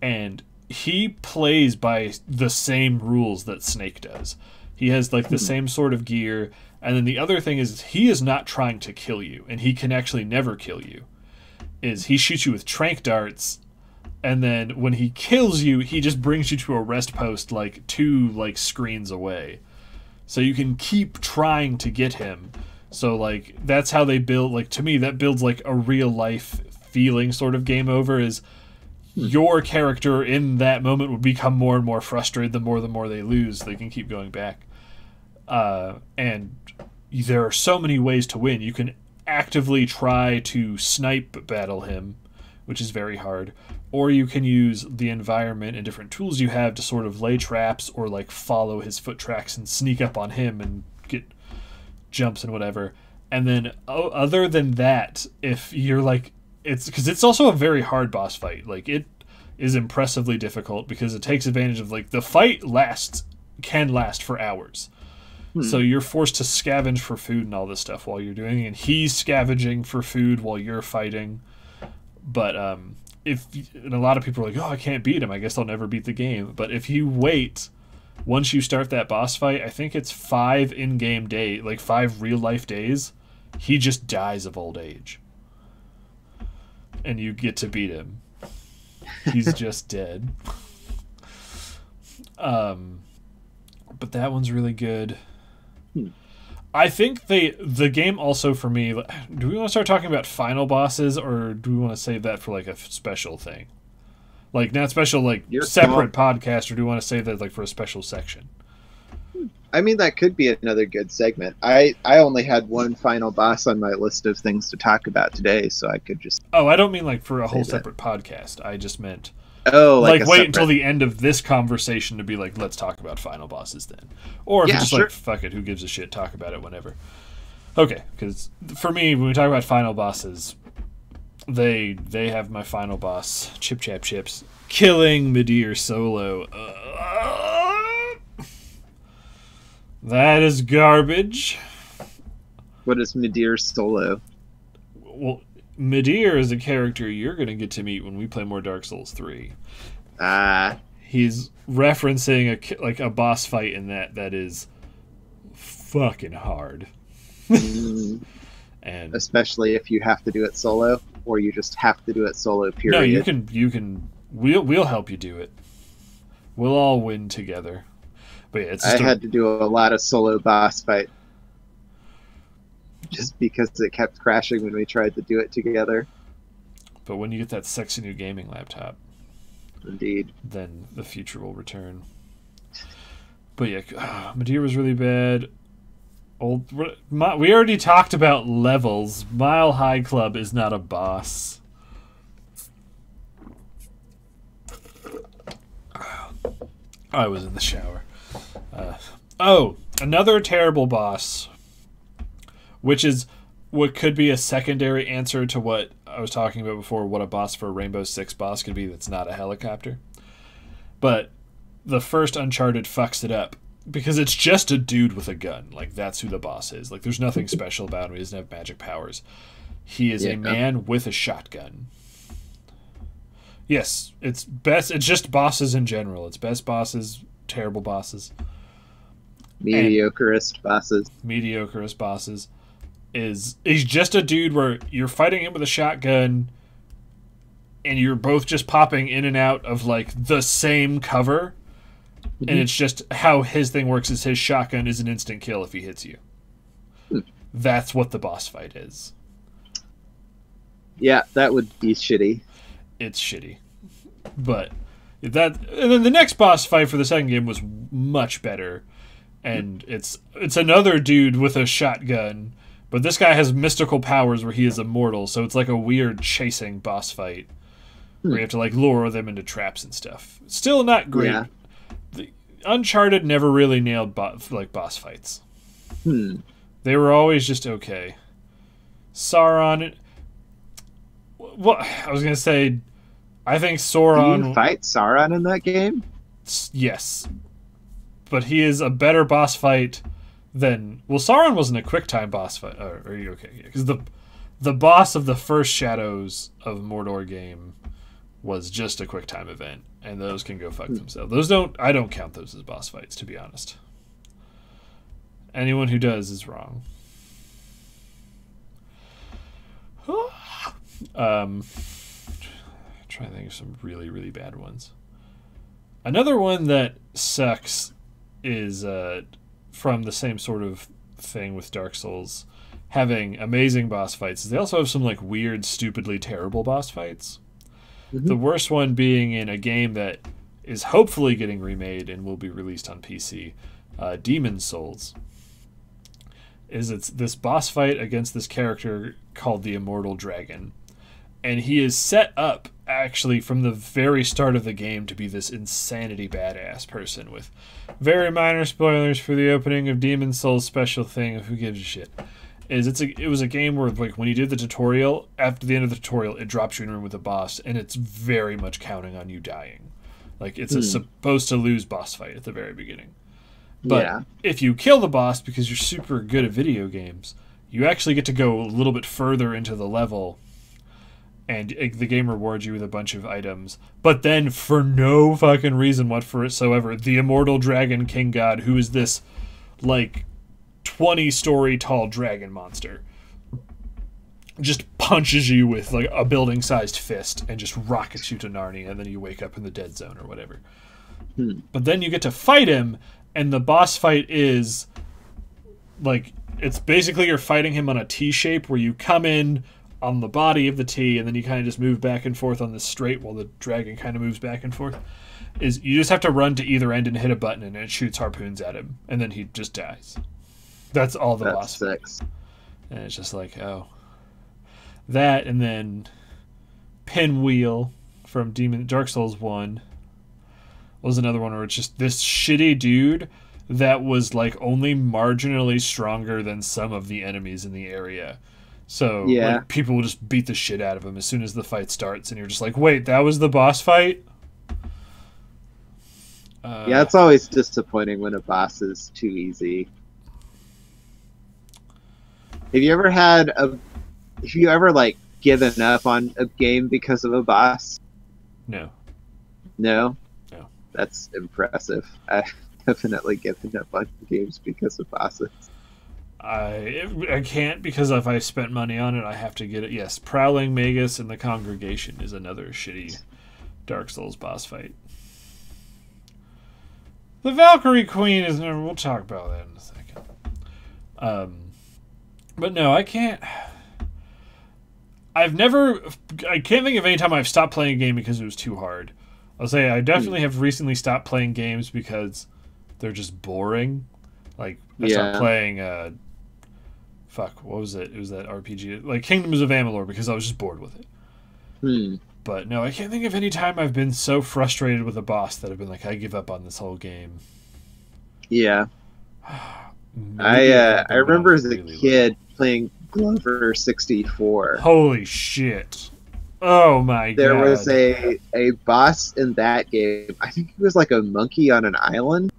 And he plays by the same rules that Snake does. He has, like, the same sort of gear. And then the other thing is he is not trying to kill you. And he can actually never kill you. He shoots you with tranq darts. And then when he kills you, he just brings you to a rest post, like, 2, like, screens away. So you can keep trying to get him. So, like, that's how they build, like, to me, that builds, like, a real-life feeling sort of game over, is your character in that moment would become more and more frustrated the more they lose. They can keep going back. And there are so many ways to win. You can actively try to snipe battle him, which is very hard. Or you can use the environment and different tools you have to sort of lay traps or, like, follow his foot tracks and sneak up on him and get jumps and whatever. And then other than that, if you're like, it's because it's also a very hard boss fight. Like, it is impressively difficult because it takes advantage of, like, the fight can last for hours. So you're forced to scavenge for food and all this stuff while you're doing it, and he's scavenging for food while you're fighting. But and a lot of people are like, oh, I can't beat him, I guess I'll never beat the game. But if you wait, once you start that boss fight, I think it's 5 in-game days, like 5 real-life days, he just dies of old age. And you get to beat him. He's just dead. But that one's really good. I think the game also, for me, do we want to start talking about final bosses, or do we want to save that for, like, a special thing? Like, not special, like, separate podcast, or do we want to save that, like, for a special section? I mean, that could be another good segment. I only had one final boss on my list of things to talk about today, so I could just... Oh, I don't mean, like, for a whole separate podcast. I just meant... Oh, like wait until the end of this conversation to be like, let's talk about final bosses then. Or if it's just like, fuck it, who gives a shit, talk about it whenever. Okay, because for me, when we talk about final bosses, they have my final boss, Chip Chap Chips, killing Midir Solo. That is garbage. What is Midir Solo? Well, Midir is a character you're going to get to meet when we play more Dark Souls 3. He's referencing a boss fight in that is fucking hard. And especially if you have to do it solo, or you just have to do it solo, period. No, you can we'll help you do it. We'll all win together. But yeah, I had to do a lot of solo boss fight. Just because it kept crashing when we tried to do it together. But when you get that sexy new gaming laptop, indeed, then the future will return. But yeah, Midir was really bad. We already talked about levels. Mile High Club is not a boss. I was in the shower. Another terrible boss, which is what could be a secondary answer to what I was talking about before, what a boss for a Rainbow Six boss could be that's not a helicopter. But the first Uncharted fucks it up because it's just a dude with a gun. Like, that's who the boss is. Like, there's nothing special about him. He doesn't have magic powers. He is a man with a shotgun. Yes, it's just bosses in general. It's best bosses, terrible bosses. Mediocreist bosses. Mediocreist bosses. He's just a dude where you're fighting him with a shotgun and you're both just popping in and out of, like, the same cover. Mm-hmm. And it's just how his thing works is his shotgun is an instant kill if he hits you. That's what the boss fight is. Yeah, that would be shitty. It's shitty. But and then the next boss fight for the second game was much better. And it's another dude with a shotgun, but this guy has mystical powers where he is immortal, so it's like a weird chasing boss fight where you have to, like, lure them into traps and stuff. Still not great. Yeah. The Uncharted never really nailed boss fights. They were always just okay. Sauron. Well, I was gonna say, I think Sauron. Do you fight Sauron in that game? Yes, but he is a better boss fight than. Well, Sauron wasn't a QuickTime boss fight. Are you okay? Because the boss of the first Shadows of Mordor game was just a QuickTime event, and those can go fuck themselves. I don't count those as boss fights, to be honest. Anyone who does is wrong. Trying to think of some really, really bad ones. Another one that sucks is from the same sort of thing with Dark Souls, having amazing boss fights. They also have some, like, weird, stupidly terrible boss fights. Mm-hmm. The worst one being in a game that is hopefully getting remade and will be released on PC, Demon's Souls. It's this boss fight against this character called the Immortal Dragon. And he is set up, actually, from the very start of the game to be this insanity badass person with very minor spoilers for the opening of Demon's Souls special thing. Who gives a shit? It was a game where, like, when you did the tutorial, after the end of the tutorial, it drops you in a room with a boss, and it's very much counting on you dying. Like, it's a supposed to lose boss fight at the very beginning. But if you kill the boss because you're super good at video games, you actually get to go a little bit further into the level, and the game rewards you with a bunch of items. But then, for no fucking reason whatsoever, the Immortal Dragon King God, who is this, like, 20-story tall dragon monster, just punches you with, like, a building-sized fist and just rockets you to Narnia, and then you wake up in the dead zone or whatever. But then you get to fight him, and the boss fight is, like, it's basically you're fighting him on a T-shape where you come in on the body of the T, and then you kind of just move back and forth on this straight while the dragon kind of moves back and forth. You just have to run to either end and hit a button, and it shoots harpoons at him, and then he just dies. That's all the boss fight. And it's just like, oh. That, and then Pinwheel from Dark Souls 1 was another one where it's just this shitty dude that was, like, only marginally stronger than some of the enemies in the area. So, like, people will just beat the shit out of him as soon as the fight starts, and you're just like, wait, that was the boss fight? Yeah, it's always disappointing when a boss is too easy. Have you ever like given up on a game because of a boss? No. No? No. That's impressive. I've definitely given up on games because of bosses. I can't, because if I spent money on it, I have to get it. Yes, Prowling Magus and the Congregation is another shitty Dark Souls boss fight. The Valkyrie Queen is... We'll talk about that in a second. But no, I can't... I can't think of any time I've stopped playing a game because it was too hard. I'll say I definitely have recently stopped playing games because they're just boring. Like, I stopped playing fuck, what was it? It was that RPG, like Kingdoms of Amalur, because I was just bored with it. But no, I can't think of any time I've been so frustrated with a boss that I've been like, I give up on this whole game. Yeah. Maybe I remember as a kid playing Glover 64. Holy shit. Oh my god. There was a boss in that game. I think he was like a monkey on an island,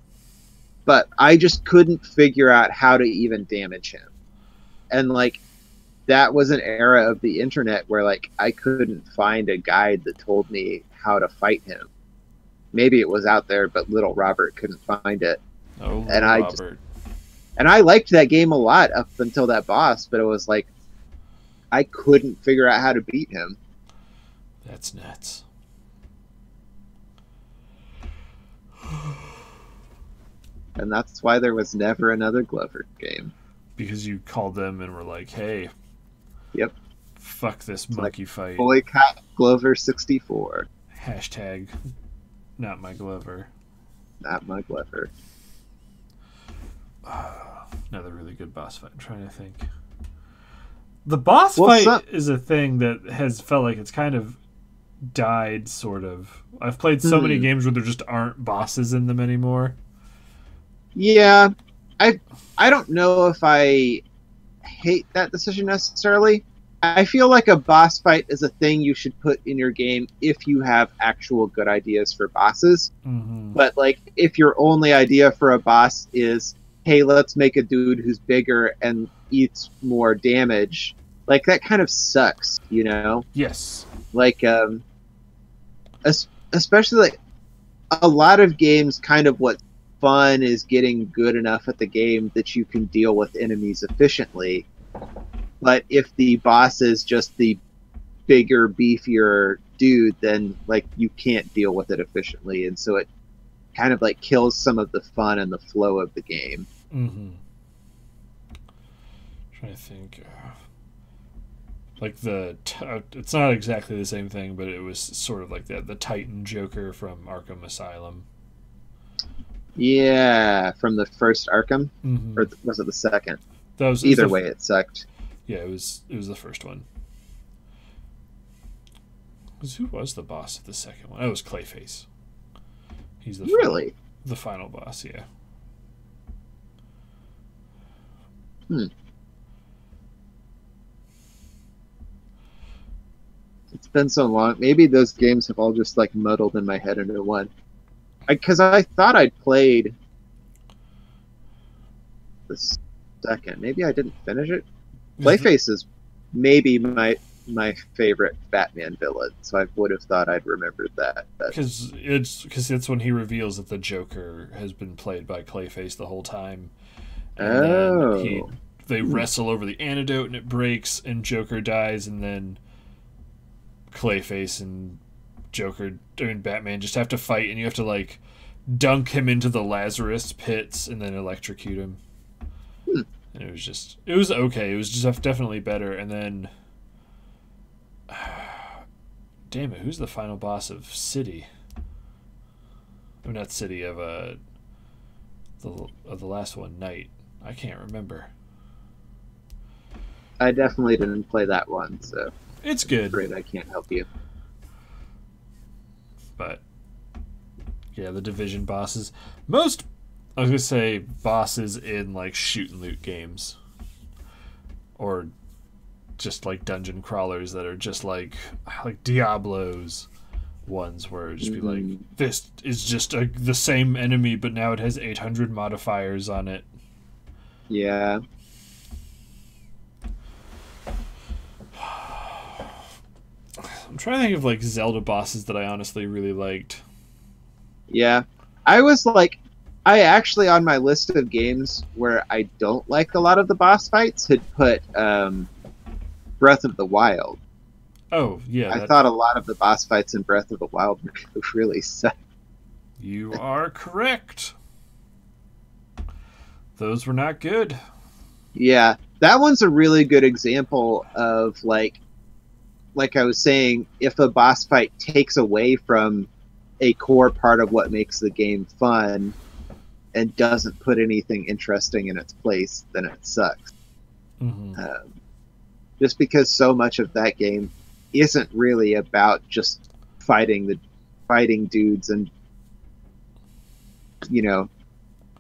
but I just couldn't figure out how to even damage him. And like that was an era of the internet where like I couldn't find a guide that told me how to fight him. Maybe it was out there, but little Robert couldn't find it. Oh, and Robert. I liked that game a lot up until that boss, but it was like I couldn't figure out how to beat him. That's nuts. And that's why there was never another Glover game. Because you called them and were like, hey. Yep. Fuck this monkey fight. Boycott Glover 64. Hashtag not my Glover. Not my Glover. Another really good boss fight. I'm trying to think. The boss fight is a thing that has felt like it's kind of died, sort of. I've played so many games where there just aren't bosses in them anymore. Yeah. I don't know if I hate that decision necessarily. I feel like a boss fight is a thing you should put in your game if you have actual good ideas for bosses. But like if your only idea for a boss is, hey, let's make a dude who's bigger and eats more damage, like that kind of sucks, you know? Yes. Like especially like a lot of games, kind of what fun is getting good enough at the game that you can deal with enemies efficiently. But if the boss is just the bigger, beefier dude, then like you can't deal with it efficiently, and so it kind of like kills some of the fun and the flow of the game. Trying to think. Like it's not exactly the same thing, but it was sort of like the Titan Joker from Arkham Asylum. Yeah, from the first Arkham, or was it the second? Either way, it sucked. Yeah, it was the first one. Who was the boss of the second one? Oh, it was Clayface. He's the the final boss. Yeah. It's been so long. Maybe those games have all just like muddled in my head into one. Because I thought I'd played the second. Maybe I didn't finish it. Clayface is maybe my favorite Batman villain, so I would have thought I'd remembered that. Because it's when he reveals that the Joker has been played by Clayface the whole time. And then they wrestle over the antidote and it breaks and Joker dies, and then Clayface and Batman just have to fight, and you have to like dunk him into the Lazarus pits and then electrocute him. And it was okay. It was just definitely better. And then, damn it, who's the final boss of City? Or not City, of the last one, Night. I can't remember. I definitely didn't play that one, so it's good. I'm afraid I can't help you. But yeah, the Division bosses. I was gonna say bosses in like shoot and loot games, or just like dungeon crawlers that are just like Diablo's ones, where it'd just be like, this is just the same enemy, but now it has 800 modifiers on it. Yeah. I'm trying to think of like Zelda bosses that I honestly really liked. Yeah, I actually, on my list of games where I don't like a lot of the boss fights, had put Breath of the Wild. Oh, yeah. I thought a lot of the boss fights in Breath of the Wild really sucked. You are correct. Those were not good. Yeah, that one's a really good example of, like I was saying, if a boss fight takes away from a core part of what makes the game fun and doesn't put anything interesting in its place, then it sucks. Mm-hmm. Just because so much of that game isn't really about just fighting dudes and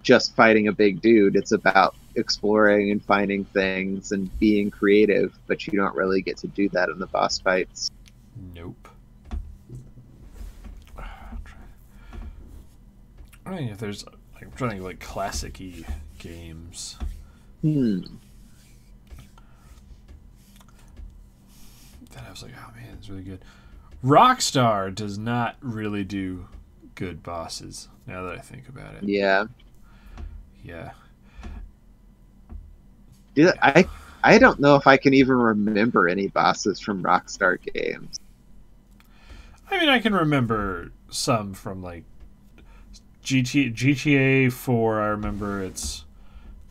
just fighting a big dude. It's about exploring and finding things and being creative, but you don't really get to do that in the boss fights. Nope. I don't think if there's I'm trying to think of like classic-y games. That I was like, oh man, it's really good. Rockstar does not really do good bosses. Now that I think about it, Yeah. yeah. I don't know if I can even remember any bosses from Rockstar games. I mean, I can remember some from like GTA 4. I remember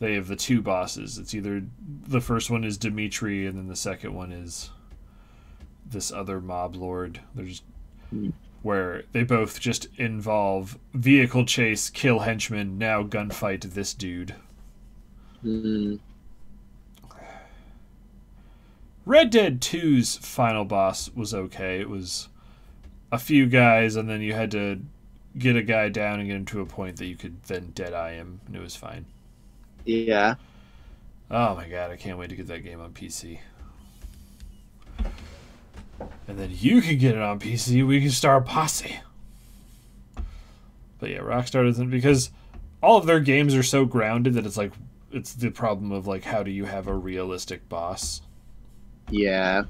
they have the two bosses. It's either the first one is Dimitri, and then the second one is this other mob lord. There's where they both just involve vehicle chase, kill henchmen, now gunfight this dude. Red Dead 2's final boss was okay. It was a few guys, and then you had to get a guy down and get him to a point that you could then deadeye him, and it was fine. Yeah. Oh my god, I can't wait to get that game on PC. And then you can get it on PC, we can start a posse. But yeah, Rockstar doesn't, because all of their games are so grounded that it's the problem of like, how do you have a realistic boss? Yeah.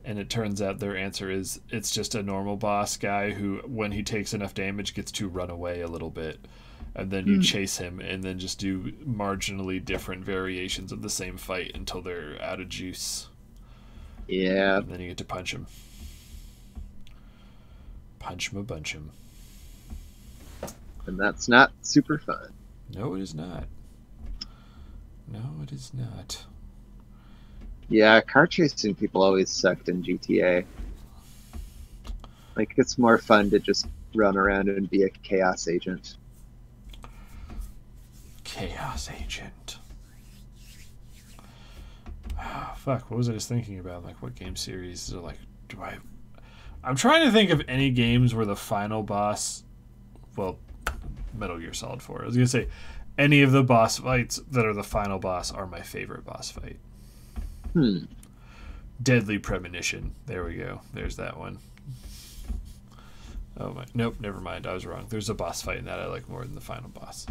And it turns out their answer is it's just a normal boss guy who, when he takes enough damage, gets to run away a little bit. And then you chase him and then just do marginally different variations of the same fight until they're out of juice. Yeah. And then you get to punch him. Punch him a bunch him. And that's not super fun. No, it is not. No, it is not. Yeah, car chasing people always sucked in GTA. Like, it's more fun to just run around and be a chaos agent. Chaos agent. Oh, fuck, what was I just thinking about? Like, what game series are like, I'm trying to think of any games where the final boss, well, Metal Gear Solid 4. I was going to say, any of the boss fights that are the final boss are my favorite boss fight. Deadly Premonition. There we go. There's that one. Oh my. Nope, never mind. I was wrong. There's a boss fight in that I like more than the final boss.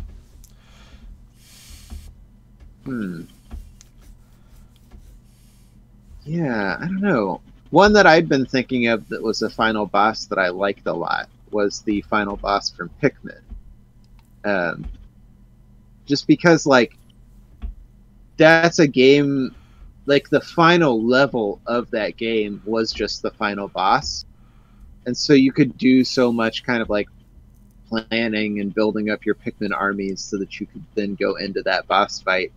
Yeah, I don't know. One that I'd been thinking of that was a final boss that I liked a lot was the final boss from Pikmin. Just because, like, that's a game, like, the final level of that game was just the final boss. And so you could do so much kind of, like, planning and building up your Pikmin armies so that you could then go into that boss fight.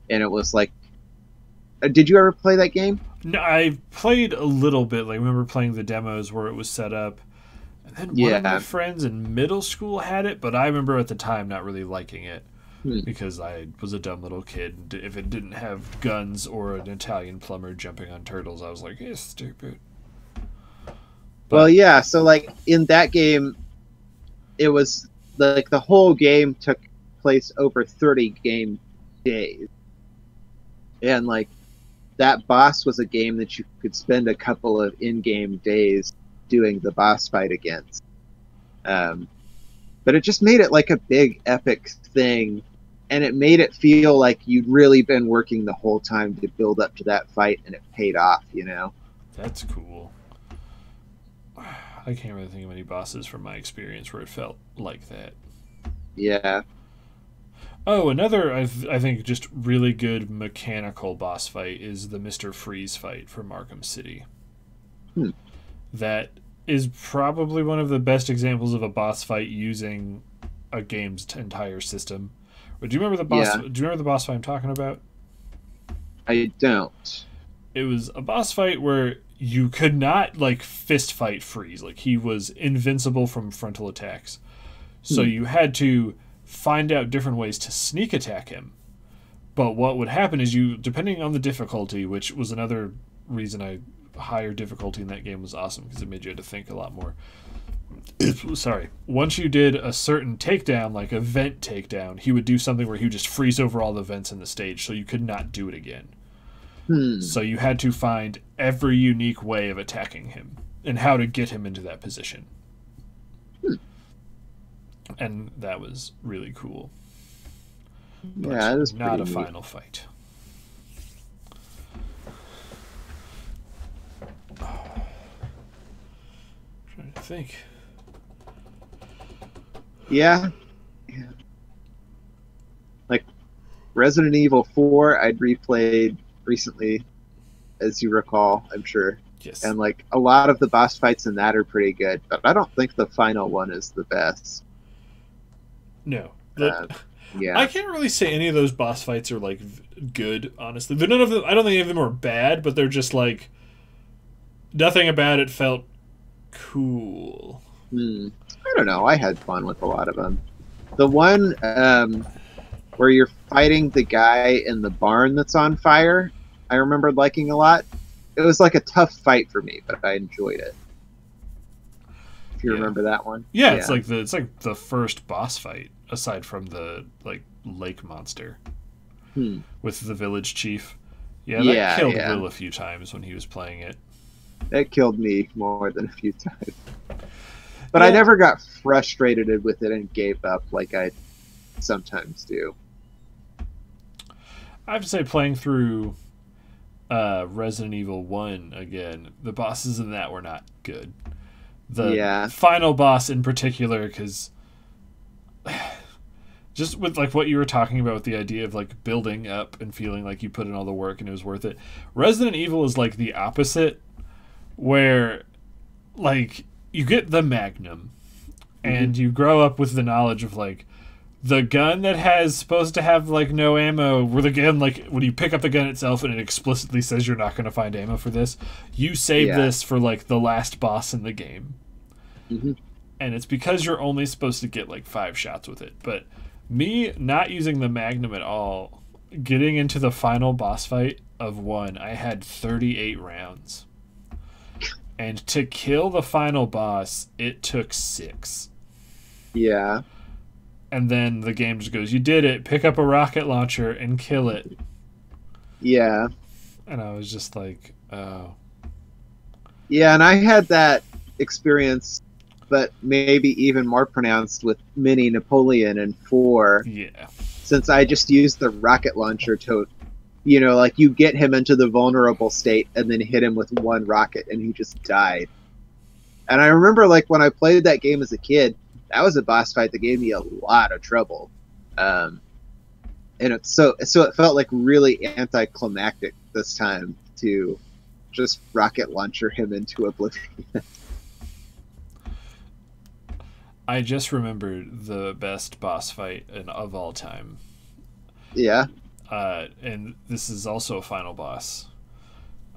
And it was like, did you ever play that game? No, I played a little bit. Like, I remember playing the demos where it was set up. And then one of my friends in middle school had it, but I remember at the time not really liking it because I was a dumb little kid. If it didn't have guns or an Italian plumber jumping on turtles, I was like, it's stupid. Well, yeah, so, like, in that game, it was, like, the whole game took place over 30 game days. And, like, that boss was a game that you could spend a couple of in-game days doing the boss fight against. But it just made it, like, a big, epic thing, and it made it feel like you'd really been working the whole time to build up to that fight, and it paid off, you know? That's cool. I can't really think of any bosses from my experience where it felt like that. Yeah. Oh, another, I think, just really good mechanical boss fight is the Mr. Freeze fight from Arkham City. That is probably one of the best examples of a boss fight using a game's entire system. But do you remember the boss? Yeah. Do you remember the boss fight I'm talking about? I don't. It was a boss fight where you could not, like, fist fight Freeze. Like, he was invincible from frontal attacks. So you had to find out different ways to sneak attack him. But what would happen is you, depending on the difficulty, which was another reason higher difficulty in that game was awesome, because it made you have to think a lot more. Sorry. Once you did a certain takedown, like a vent takedown, he would do something where he would just freeze over all the vents in the stage, so you could not do it again. So you had to find every unique way of attacking him and how to get him into that position. And that was really cool. But yeah, it was not a neat. final fight. Trying to think. Yeah. Like Resident Evil 4, I'd replayed recently, as you recall, I'm sure. Yes. And like a lot of the boss fights in that are pretty good, but I don't think the final one is the best. No. Yeah. I can't really say any of those boss fights are like good, honestly. They're none of them. I don't think any of them are bad, but they're just like nothing about it felt cool. I don't know. I had fun with a lot of them. The one where you're fighting the guy in the barn that's on fire, I remember liking a lot. It was like a tough fight for me, but I enjoyed it. If you remember that one, yeah, it's like the first boss fight aside from the like lake monster with the village chief. Yeah, that killed Will a few times when he was playing it. It killed me more than a few times. But I never got frustrated with it and gave up like I sometimes do. I have to say, playing through Resident Evil 1 again, the bosses in that were not good. The final boss in particular, because just with like what you were talking about with the idea of like building up and feeling like you put in all the work and it was worth it. Resident Evil is like the opposite, where like you get the Magnum and you grow up with the knowledge of like the gun that has supposed to have like no ammo, where the gun, like when you pick up the gun itself and it explicitly says you're not going to find ammo for this, you save this for like the last boss in the game. And it's because you're only supposed to get like 5 shots with it. But me not using the Magnum at all, getting into the final boss fight of 1, I had 38 rounds. And to kill the final boss, it took 6. Yeah. And then the game just goes, you did it, pick up a rocket launcher and kill it. Yeah. And I was just like, oh. Yeah, and I had that experience, but maybe even more pronounced with Mini Napoleon in 4. Yeah. Since I just used the rocket launcher to, you know, like you get him into the vulnerable state and then hit him with one rocket and he just died. And I remember like when I played that game as a kid, that was a boss fight that gave me a lot of trouble. And so it felt like really anticlimactic this time to just rocket launcher him into oblivion. I just remembered the best boss fight of all time. Yeah. And this is also a final boss.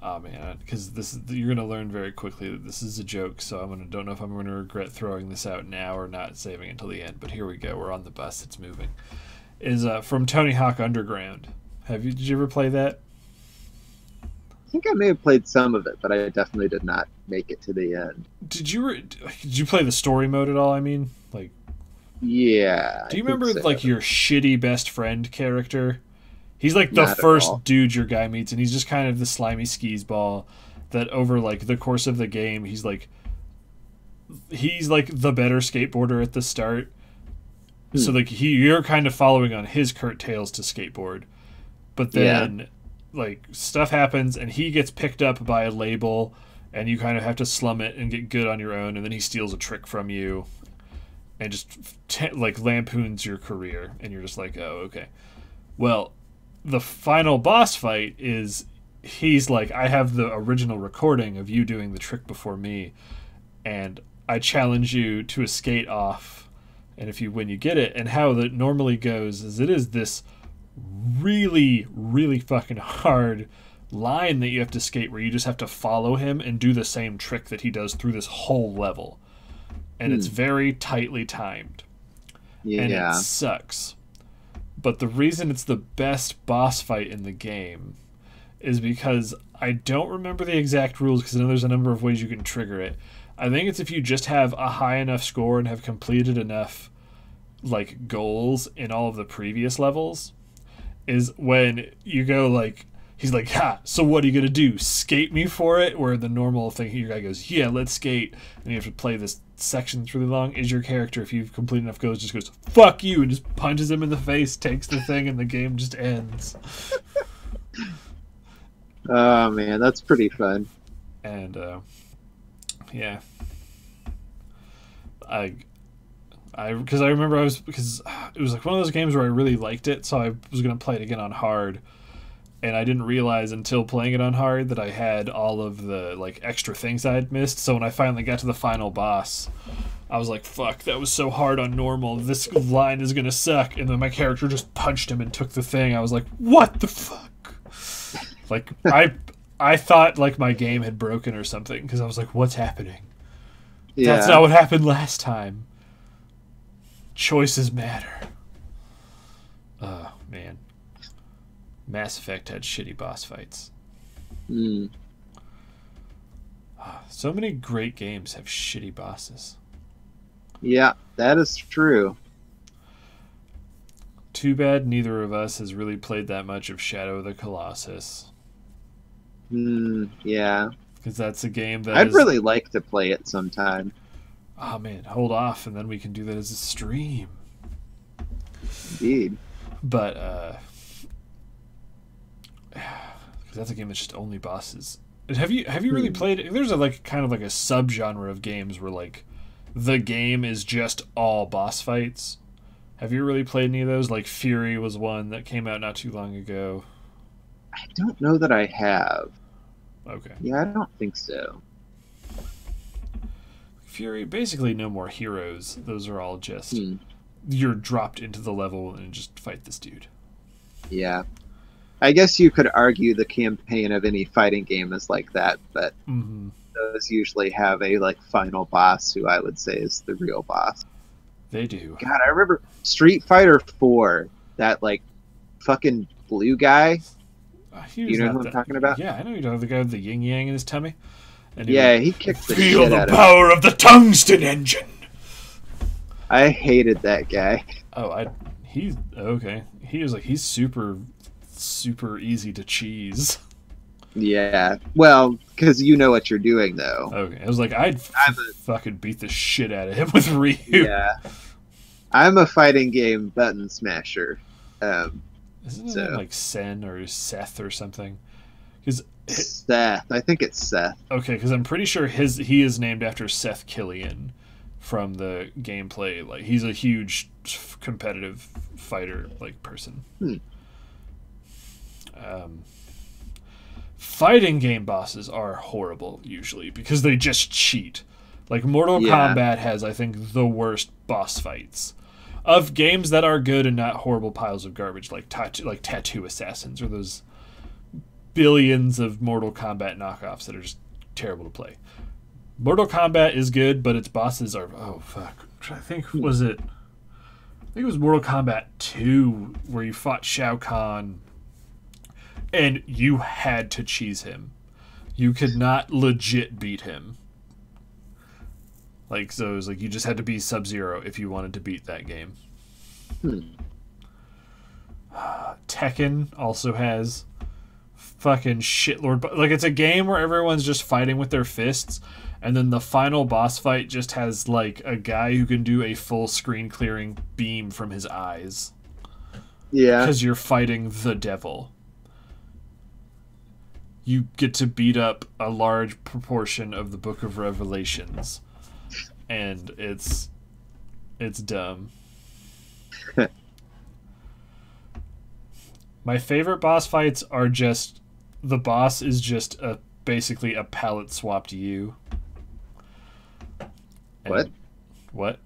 Oh man, because you're gonna learn very quickly that this is a joke. So don't know if I'm gonna regret throwing this out now or not saving it until the end. But here we go. We're on the bus. It's moving. Is from Tony Hawk Underground. Did you ever play that? I think I may have played some of it, but I definitely did not make it to the end. Did you play the story mode at all? I mean, like. Yeah. Do you remember like your shitty best friend character? He's like the first dude your guy meets, and he's just kind of the slimy skis ball that over like the course of the game, he's like the better skateboarder at the start. So like you're kind of following on his curtails to skateboard. But then like stuff happens and he gets picked up by a label and you kind of have to slum it and get good on your own, and then he steals a trick from you and just like lampoons your career, and you're just like, "Oh, okay." Well, the final boss fight is he's like, I have the original recording of you doing the trick before me, and I challenge you to a skate off, and if you win, you get it. And how that normally goes is it is this really, really fucking hard line that you have to skate where you just have to follow him and do the same trick that he does through this whole level. And it's very tightly timed. Yeah. And it sucks. But the reason it's the best boss fight in the game is because I don't remember the exact rules because I know there's a number of ways you can trigger it. I think it's if you just have a high enough score and have completed enough like goals in all of the previous levels is when you go like he's like, ha, so what are you gonna do? Skate me for it? Where the normal thing your guy goes, yeah, let's skate, and you have to play this section that's really long. Is your character, if you've completed enough goals, just goes, fuck you, and just punches him in the face, takes the thing, and the game just ends. Oh man, that's pretty fun. And yeah. Because I remember because it was like one of those games where I really liked it, so I was gonna play it again on hard. And I didn't realize until playing it on hard that I had all of the like extra things I had missed. So when I finally got to the final boss, I was like, fuck, that was so hard on normal. This line is going to suck. And then my character just punched him and took the thing. I was like, what the fuck? Like, I thought like my game had broken or something because I was like, what's happening? Yeah. That's not what happened last time. Choices matter. Oh, man. Mass Effect had shitty boss fights. So many great games have shitty bosses. Yeah, that is true. Too bad neither of us has really played that much of Shadow of the Colossus. Yeah. Because that's a game that I'd really like to play it sometime. Oh man, hold off and then we can do that as a stream. Indeed. But that's a game that's just only bosses. Have you really played it? There's a like kind of like a subgenre of games where like the game is just all boss fights. Have you really played any of those? Like Fury was one that came out not too long ago. I don't know that I have. Okay. Yeah, I don't think so. Fury, basically no more heroes. Those are all just you're dropped into the level and just fight this dude. Yeah. I guess you could argue the campaign of any fighting game is like that, but those usually have a like final boss who I would say is the real boss. They do. God, I remember Street Fighter 4, that like fucking blue guy. You know who I'm talking about? Yeah, I know you know the guy with the yin yang in his tummy. And he kicked the feel shit the out of power of the tungsten engine. I hated that guy. He's okay. He's super easy to cheese. Yeah, well, because you know what you're doing, though. Okay, I was like, I'd fucking beat the shit out of him with Ryu. Yeah, I'm a fighting game button smasher. Isn't it like Sen or Seth or something? Seth, I think it's Seth. Okay, because I'm pretty sure he is named after Seth Killian from the gameplay. Like he's a huge competitive fighter like person. Fighting game bosses are horrible usually because they just cheat. Like Mortal Kombat has, I think, the worst boss fights of games that are good and not horrible piles of garbage, like Tattoo Assassins or those billions of Mortal Kombat knockoffs that are just terrible to play. Mortal Kombat is good, but its bosses are I think it was Mortal Kombat 2 where you fought Shao Kahn and you had to cheese him. You could not legit beat him. Like, so it was like you just had to be Sub-Zero if you wanted to beat that game. Tekken also has fucking shitlord. Like, it's a game where everyone's just fighting with their fists, and then the final boss fight just has, like, a guy who can do a full screen clearing beam from his eyes. Yeah. Because you're fighting the devil. You get to beat up a large proportion of the Book of Revelations. And it's dumb. My favorite boss fights are just the boss is just basically a palette swapped you. And what?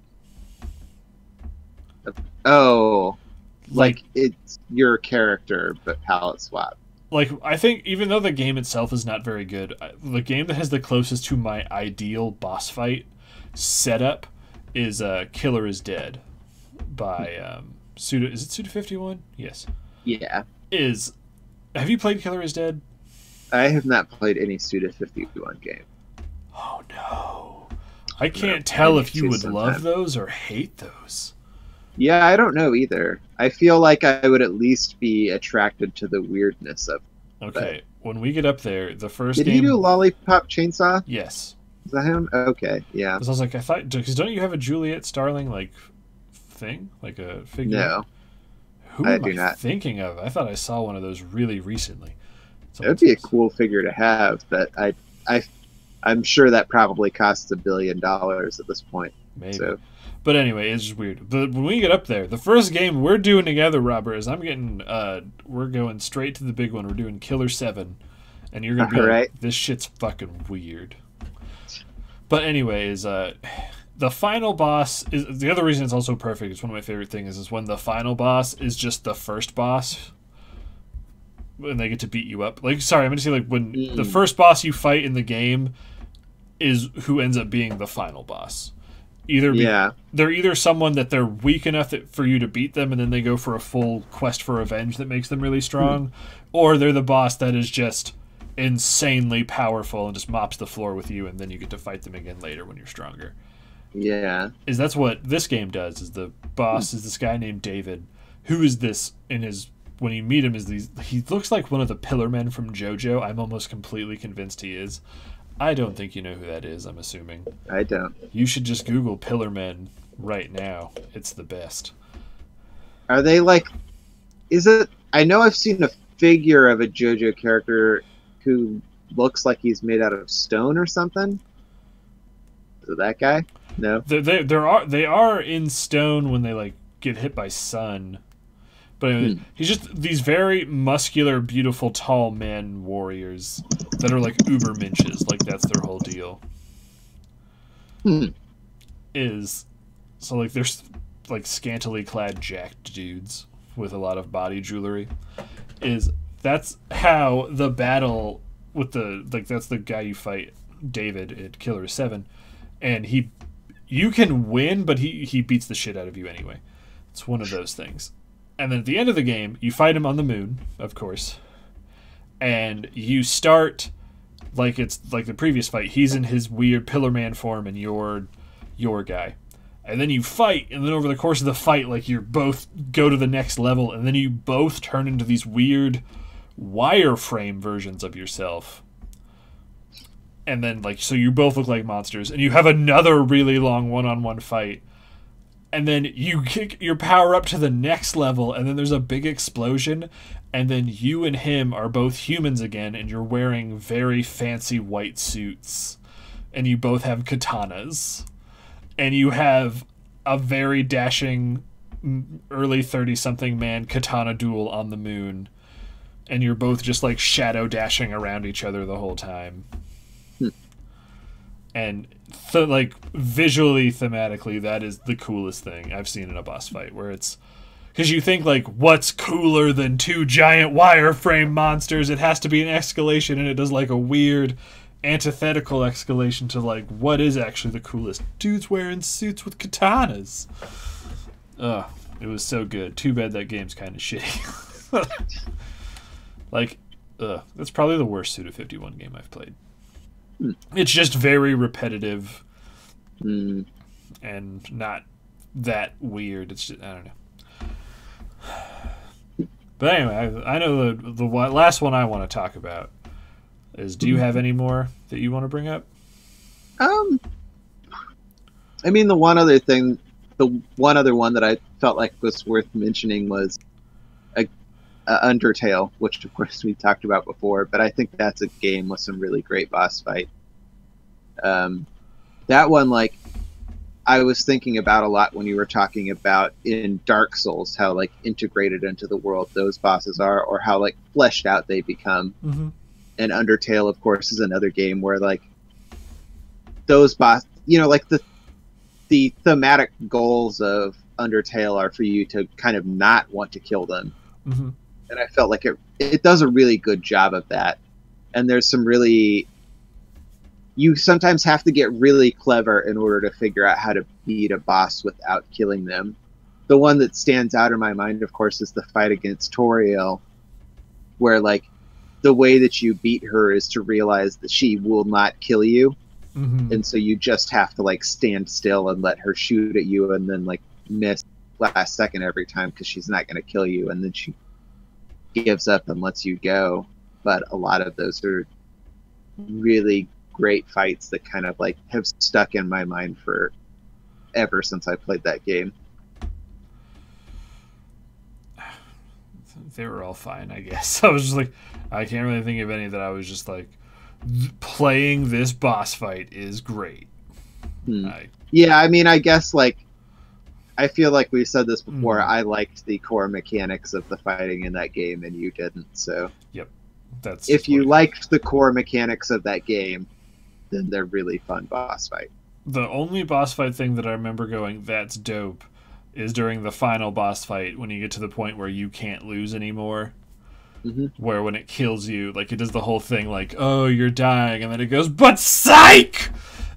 Oh, like it's your character but palette swap. Like, I think even though the game itself is not very good, the game that has the closest to my ideal boss fight setup is Killer is Dead by Suda, is it Suda 51? Yes. Yeah. Have you played Killer is Dead? I have not played any Suda 51 game. Oh no. I can't tell if you would love those or hate those. Yeah, I don't know either. I feel like I would at least be attracted to the weirdness of it. Okay, when we get up there, the first Did game... he do Lollipop Chainsaw? Yes. Is that him? Okay, yeah. Because I was like, I thought... Because don't you have a Juliet Starling, like, thing? Like a figure? No. Who am I thinking of? I thought I saw one of those really recently. It would be a cool figure to have, but I'm sure that probably costs $1 billion at this point. Maybe. So. But anyway, it's just weird. But when we get up there, the first game we're doing together, Robert, is we're going straight to the big one. We're doing Killer 7. And you're going to be like, this shit's fucking weird. But anyways, the final boss is the other reason it's also perfect. It's one of my favorite things is when the final boss is just the first boss. And they get to beat you up. Like, sorry, I'm going to say, like, when the first boss you fight in the game is who ends up being the final boss. They're either someone that they're weak enough for you to beat them, and then they go for a full quest for revenge that makes them really strong, or they're the boss that is just insanely powerful and just mops the floor with you, and then you get to fight them again later when you're stronger. Yeah. That's what this game does, is the boss is this guy named David, who is this, when you meet him, he looks like one of the Pillar Men from JoJo. I'm almost completely convinced he is. I don't think you know who that is, I'm assuming. I don't. You should just Google Pillar Men right now. It's the best. Are they like... I know I've seen a figure of a JoJo character who looks like he's made out of stone or something. Is it that guy? No? They are in stone when they like get hit by sun. But anyway, he's just these very muscular, beautiful, tall men warriors that are like uber minches. Like, that's their whole deal. So, like, there's like scantily clad jacked dudes with a lot of body jewelry. That's how the battle with that's the guy you fight, David, at Killer 7. And you can win, but he beats the shit out of you anyway. It's one of those things. And then at the end of the game, you fight him on the moon, of course. And you start like it's like the previous fight. He's in his weird Pillar Man form, and you're your guy. And then you fight, and then over the course of the fight, like, you both go to the next level, and then you both turn into these weird wireframe versions of yourself. And then, like, so you both look like monsters, and you have another really long one-on-one fight. And then you kick your power up to the next level, and then there's a big explosion, and then you and him are both humans again, and you're wearing very fancy white suits, and you both have katanas, and you have a very dashing early 30-something man katana duel on the moon, and you're both just like shadow dashing around each other the whole time. And like visually, thematically, that is the coolest thing I've seen in a boss fight, where it's because you think like, what's cooler than two giant wireframe monsters? It has to be an escalation, and it does like a weird antithetical escalation to like what is actually the coolest. Dudes wearing suits with katanas. Ugh, it was so good. Too bad that game's kind of shitty. Like, that's probably the worst Suda 51 game I've played. It's just very repetitive and not that weird. It's just, I don't know. But anyway, I know the last one I want to talk about is, do you have any more that you want to bring up? I mean, the one other one that I felt like was worth mentioning was Undertale, which of course we talked about before, but I think that's a game with some really great boss fight. That one, like, I was thinking about a lot when you were talking about in Dark Souls, how like integrated into the world those bosses are, or how like fleshed out they become. And Undertale, of course, is another game where like those boss, you know, like the thematic goals of Undertale are for you to kind of not want to kill them. And I felt like it does a really good job of that. And there's some really... You sometimes have to get really clever in order to figure out how to beat a boss without killing them. the one that stands out in my mind, of course, is the fight against Toriel, where like the way that you beat her is to realize that she will not kill you, and so you just have to like stand still and let her shoot at you, and then like miss last second every time because she's not going to kill you, and then she gives up and lets you go. But a lot of those are really great fights that kind of like have stuck in my mind for ever since I played that game. They were all fine, I guess. I was just like, I can't really think of any that I was just like, playing this boss fight is great. Yeah, I mean, I guess like, I feel like we've said this before. I liked the core mechanics of the fighting in that game, and you didn't. So, yep, that's if you liked the core mechanics of that game, then they're really fun boss fight. The only boss fight thing that I remember going, that's dope, is during the final boss fight when you get to the point where you can't lose anymore. Where when it kills you, like it does the whole thing like, oh, you're dying, and then it goes, but psych!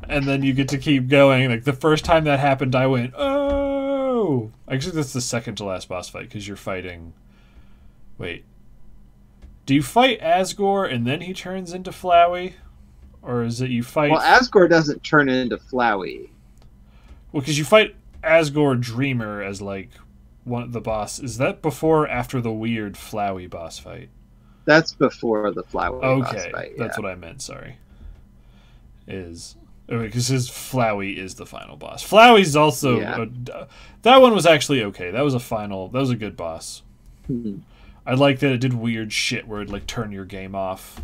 And then you get to keep going. Like the first time that happened, I went, oh! Actually, that's the second to last boss fight, because you're fighting... Wait. Do you fight Asgore and then he turns into Flowey? Or is it you fight... Well, Asgore doesn't turn into Flowey. Well, because you fight Asgore Dreamer as like one of the boss. Is that before or after the weird Flowey boss fight? That's before the Flowey boss fight. Okay, that's what I meant. Sorry. Because his Flowey is the final boss. Flowey's also that one was actually okay. That was a good boss. I like that it did weird shit where it'd like turn your game off.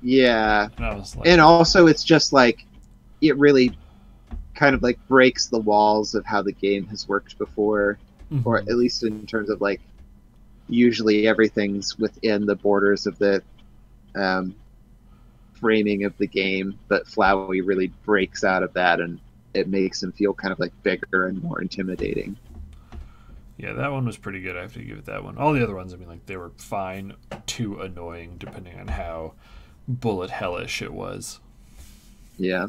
Yeah, and I was like, and also it's just like it really kind of like breaks the walls of how the game has worked before, or at least in terms of like usually everything's within the borders of the framing of the game, but Flowey really breaks out of that, and it makes him feel kind of like bigger and more intimidating. Yeah, that one was pretty good. I have to give it that one. All the other ones, I mean, like they were fine to annoying, depending on how bullet hellish it was. Yeah.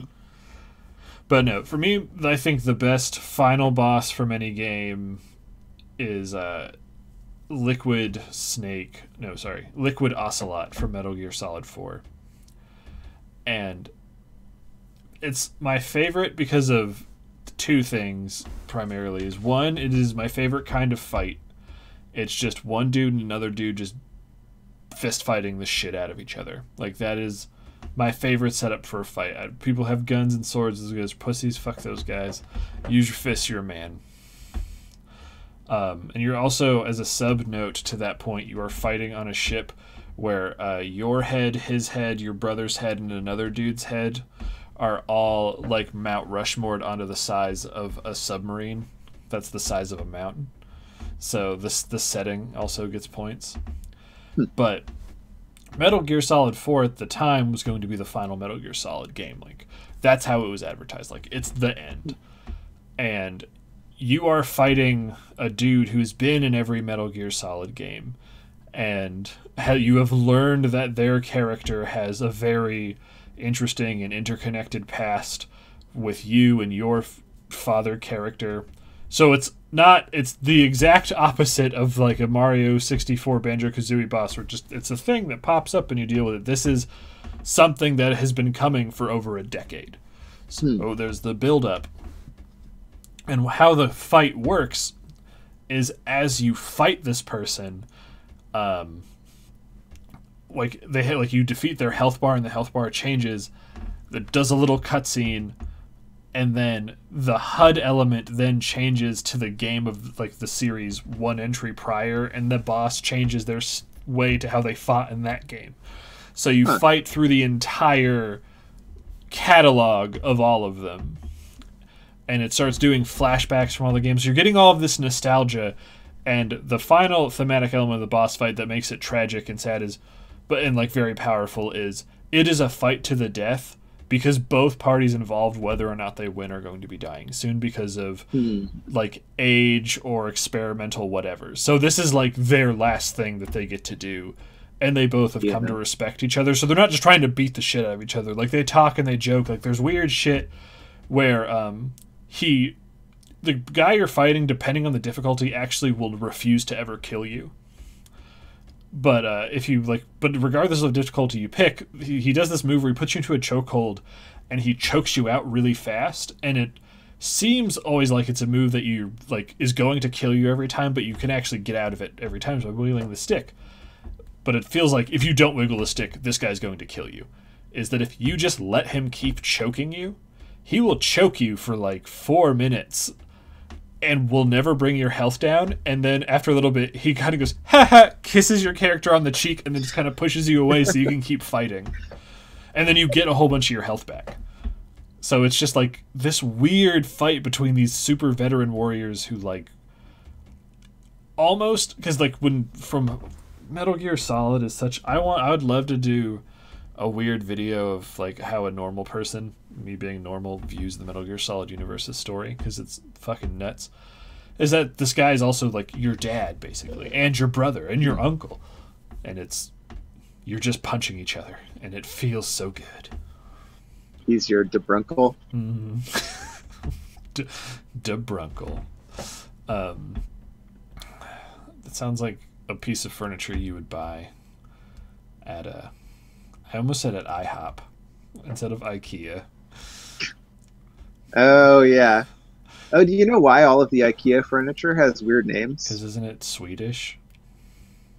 But no, for me, I think the best final boss from any game is Liquid Ocelot from Metal Gear Solid 4. And it's my favorite because of two things, primarily. Is one, it is my favorite kind of fight. It's just one dude and another dude just fist fighting the shit out of each other. Like, that is my favorite setup for a fight. People have guns and swords as good as pussies. Fuck those guys. Use your fists, you're a man. And you're also, as a sub note to that point, you are fighting on a ship where your head, his head, your brother's head, and another dude's head are all like Mount Rushmore'd onto the size of a submarine. That's the size of a mountain. So the setting also gets points. But Metal Gear Solid 4 at the time was going to be the final Metal Gear Solid game. Like, that's how it was advertised. Like, it's the end. And you are fighting a dude who's been in every Metal Gear Solid game. And how you have learned that their character has a very interesting and interconnected past with you and your father character. So it's the exact opposite of like a Mario 64 Banjo-Kazooie boss where it's a thing that pops up and you deal with it. This is something that has been coming for over a decade. So there's the build-up. And how the fight works is as you fight this person, you defeat their health bar and the health bar changes. It does a little cutscene, and then the HUD element then changes to the game of like the series one entry prior, and the boss changes their way to how they fought in that game. So you fight through the entire catalog of all of them, and it starts doing flashbacks from all the games. You're getting all of this nostalgia, and the final thematic element of the boss fight that makes it tragic and sad and very powerful is it is a fight to the death, because both parties involved, whether or not they win, are going to be dying soon because of like age or experimental whatever. So this is like their last thing that they get to do, and they both have come to respect each other. So they're not just trying to beat the shit out of each other. Like, they talk and they joke. Like, there's weird shit where he the guy you're fighting, depending on the difficulty, actually will refuse to ever kill you. But but regardless of difficulty you pick, he does this move where he puts you into a chokehold, and he chokes you out really fast, and it seems always like it's a move that you like is going to kill you every time, but you can actually get out of it every time by wiggling the stick. But it feels like if you don't wiggle the stick, this guy's going to kill you. Is that if you just let him keep choking you, he will choke you for like 4 minutes and will never bring your health down. And then after a little bit, he kind of goes, ha ha, kisses your character on the cheek, and then just kind of pushes you away so you can keep fighting. And then you get a whole bunch of your health back. So it's just like this weird fight between these super veteran warriors who like almost, because like when from Metal Gear Solid is such, I would love to do a weird video of like how a normal person, me being normal, views the Metal Gear Solid universe's story, because it's fucking nuts. Is that this guy is also like your dad basically, and your brother and your uncle, and you're just punching each other, and it feels so good. He's your DeBrunkle. Mm-hmm. DeBrunkle. That sounds like a piece of furniture you would buy at I almost said at IHOP instead of IKEA. Oh, yeah. Oh, do you know why all of the IKEA furniture has weird names? Because isn't it Swedish?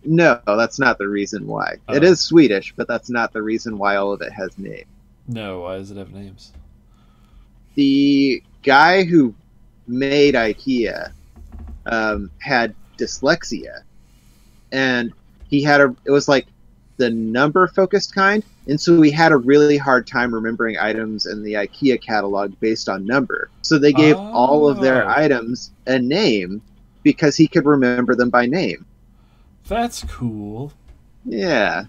No, that's not the reason why. It is Swedish, but that's not the reason why all of it has names. No, why does it have names? The guy who made IKEA had dyslexia, and it was like the number focused kind, and so he had a really hard time remembering items in the IKEA catalog based on number. So they gave all of their items a name because he could remember them by name. That's cool. Yeah.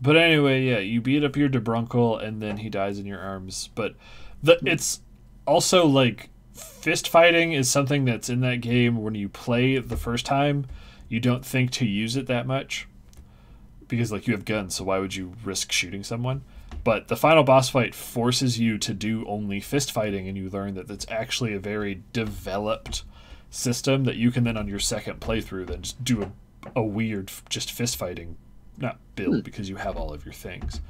But anyway, yeah, you beat up your DeBrunkle, and then he dies in your arms. But it's also like fist fighting is something that's in that game. When you play the first time, you don't think to use it that much because like you have guns, so why would you risk shooting someone? But the final boss fight forces you to do only fist fighting, and you learn that that's actually a very developed system that you can then on your second playthrough then just do a weird just fist fighting, not build, because you have all of your things.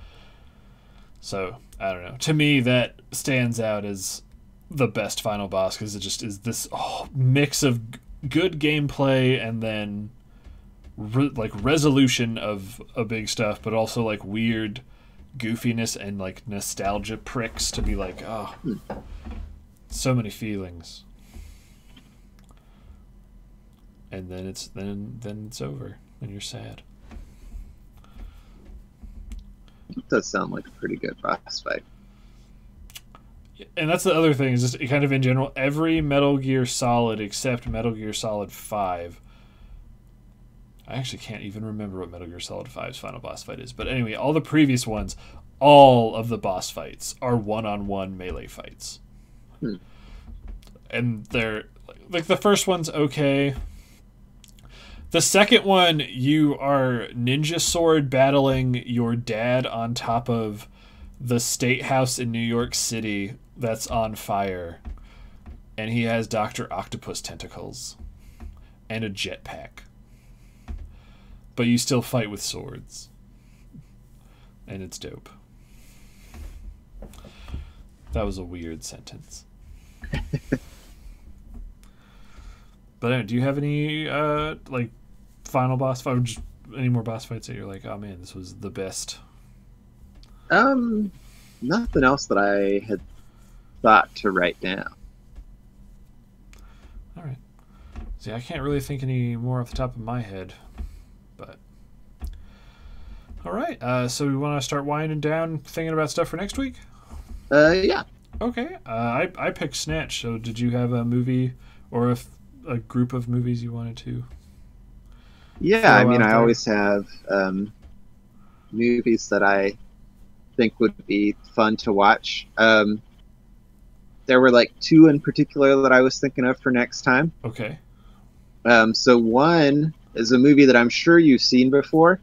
So I don't know, to me that stands out as the best final boss because it just is this mix of good gameplay and then like resolution of a big stuff, but also like weird goofiness and like nostalgia pricks to be like, oh, so many feelings. And then it's over and you're sad. It does sound like a pretty good boss fight. And that's the other thing, is just kind of in general, every Metal Gear Solid except Metal Gear Solid 5. I actually can't even remember what Metal Gear Solid 5's final boss fight is. But anyway, all the previous ones, all of the boss fights are one-on-one melee fights. And they're, like, the first one's okay. The second one, you are ninja sword battling your dad on top of the state house in New York City that's on fire. And he has Dr. Octopus tentacles and a jetpack. But you still fight with swords. And it's dope. That was a weird sentence. But anyway, do you have any like final boss fight, or just any more boss fights that you're like, oh man, this was the best? Nothing else that I had thought to write down. All right. See, I can't really think any more off the top of my head, but all right. So we want to start winding down, thinking about stuff for next week. Yeah. Okay. I picked Snatch. So did you have a movie or a group of movies you wanted to? Yeah, I mean, I always have movies that I think would be fun to watch. There were like two in particular that I was thinking of for next time. Okay. So one is a movie that I'm sure you've seen before.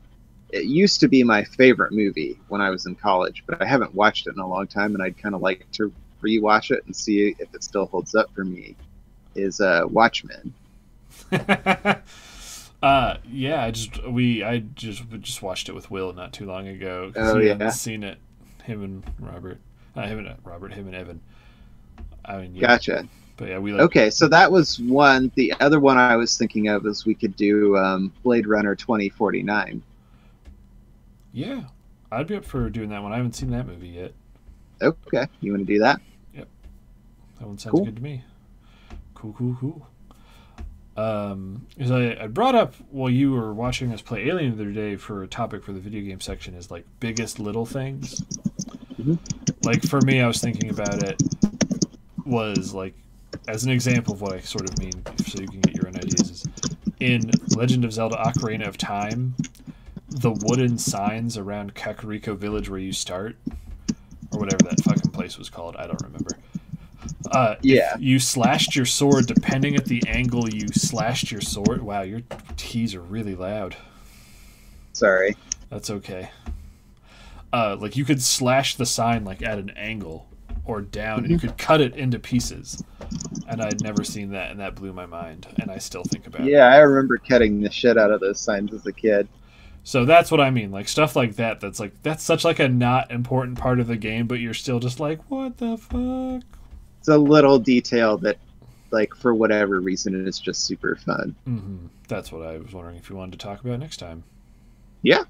It used to be my favorite movie when I was in college, but I haven't watched it in a long time, and I'd kind of like to rewatch it and see if it still holds up for me is Watchmen. Yeah, I just watched it with Will not too long ago because Oh he yeah, hadn't seen it. Him and Robert, him and Evan. I mean, yeah. gotcha. But yeah, we Okay, so that was one. The other one I was thinking of is we could do Blade Runner 2049. Yeah, I'd be up for doing that one. I haven't seen that movie yet. Okay, you want to do that? Yep, that one sounds Cool. good to me. Cool. Because I brought up while you were watching us play Alien the other day for a topic for the video game section is like biggest little things. Mhm. Like for me, I was thinking about it was like as an example of what I sort of mean, so you can get your own ideas. Is in Legend of Zelda: Ocarina of Time, the wooden signs around Kakariko Village where you start, or whatever that fucking place was called, I don't remember. Yeah. If you slashed your sword, depending at the angle you slashed your sword. Wow, your keys are really loud. Sorry. That's okay. Like you could slash the sign like at an angle or down, and you could cut it into pieces. And I'd never seen that, and that blew my mind. And I still think about it. Yeah, I remember cutting the shit out of those signs as a kid. So that's what I mean, like stuff like that. That's such like a not important part of the game, but you're still just like, what the fuck? It's a little detail that, like, for whatever reason, is just super fun. Mm-hmm. That's what I was wondering if you wanted to talk about next time. Yeah.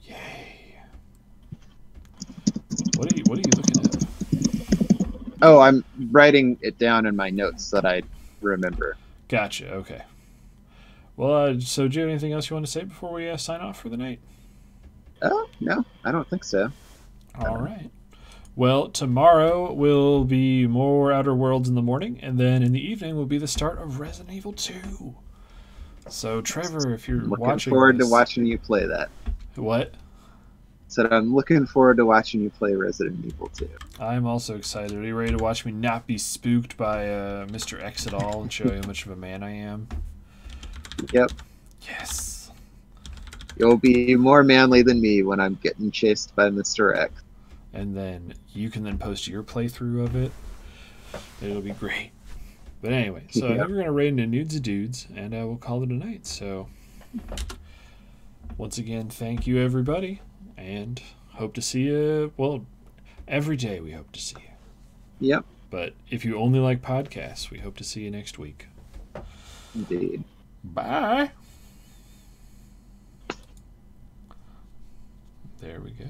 Yay! What are you looking at? Oh, I'm writing it down in my notes so that I remember. Gotcha. Okay. Well, so do you have anything else you want to say before we sign off for the night? Oh, no, I don't think so. All right. Well, tomorrow will be more Outer Worlds in the morning, and then in the evening will be the start of Resident Evil 2. So, Trevor, if you're Looking watching forward this, to watching you play that. What? Said I'm looking forward to watching you play Resident Evil 2. I'm also excited. Are you ready to watch me not be spooked by Mr. X at all and show you how much of a man I am? Yep. Yes. You'll be more manly than me when I'm getting chased by Mr. X. And then you can then post your playthrough of it. It'll be great. But anyway, so I think we're going to raid into Nudes of Dudes, and we'll call it a night. So, once again, thank you, everybody, and hope to see you. Well, every day we hope to see you. Yep. But if you only like podcasts, we hope to see you next week. Indeed. Bye. There we go.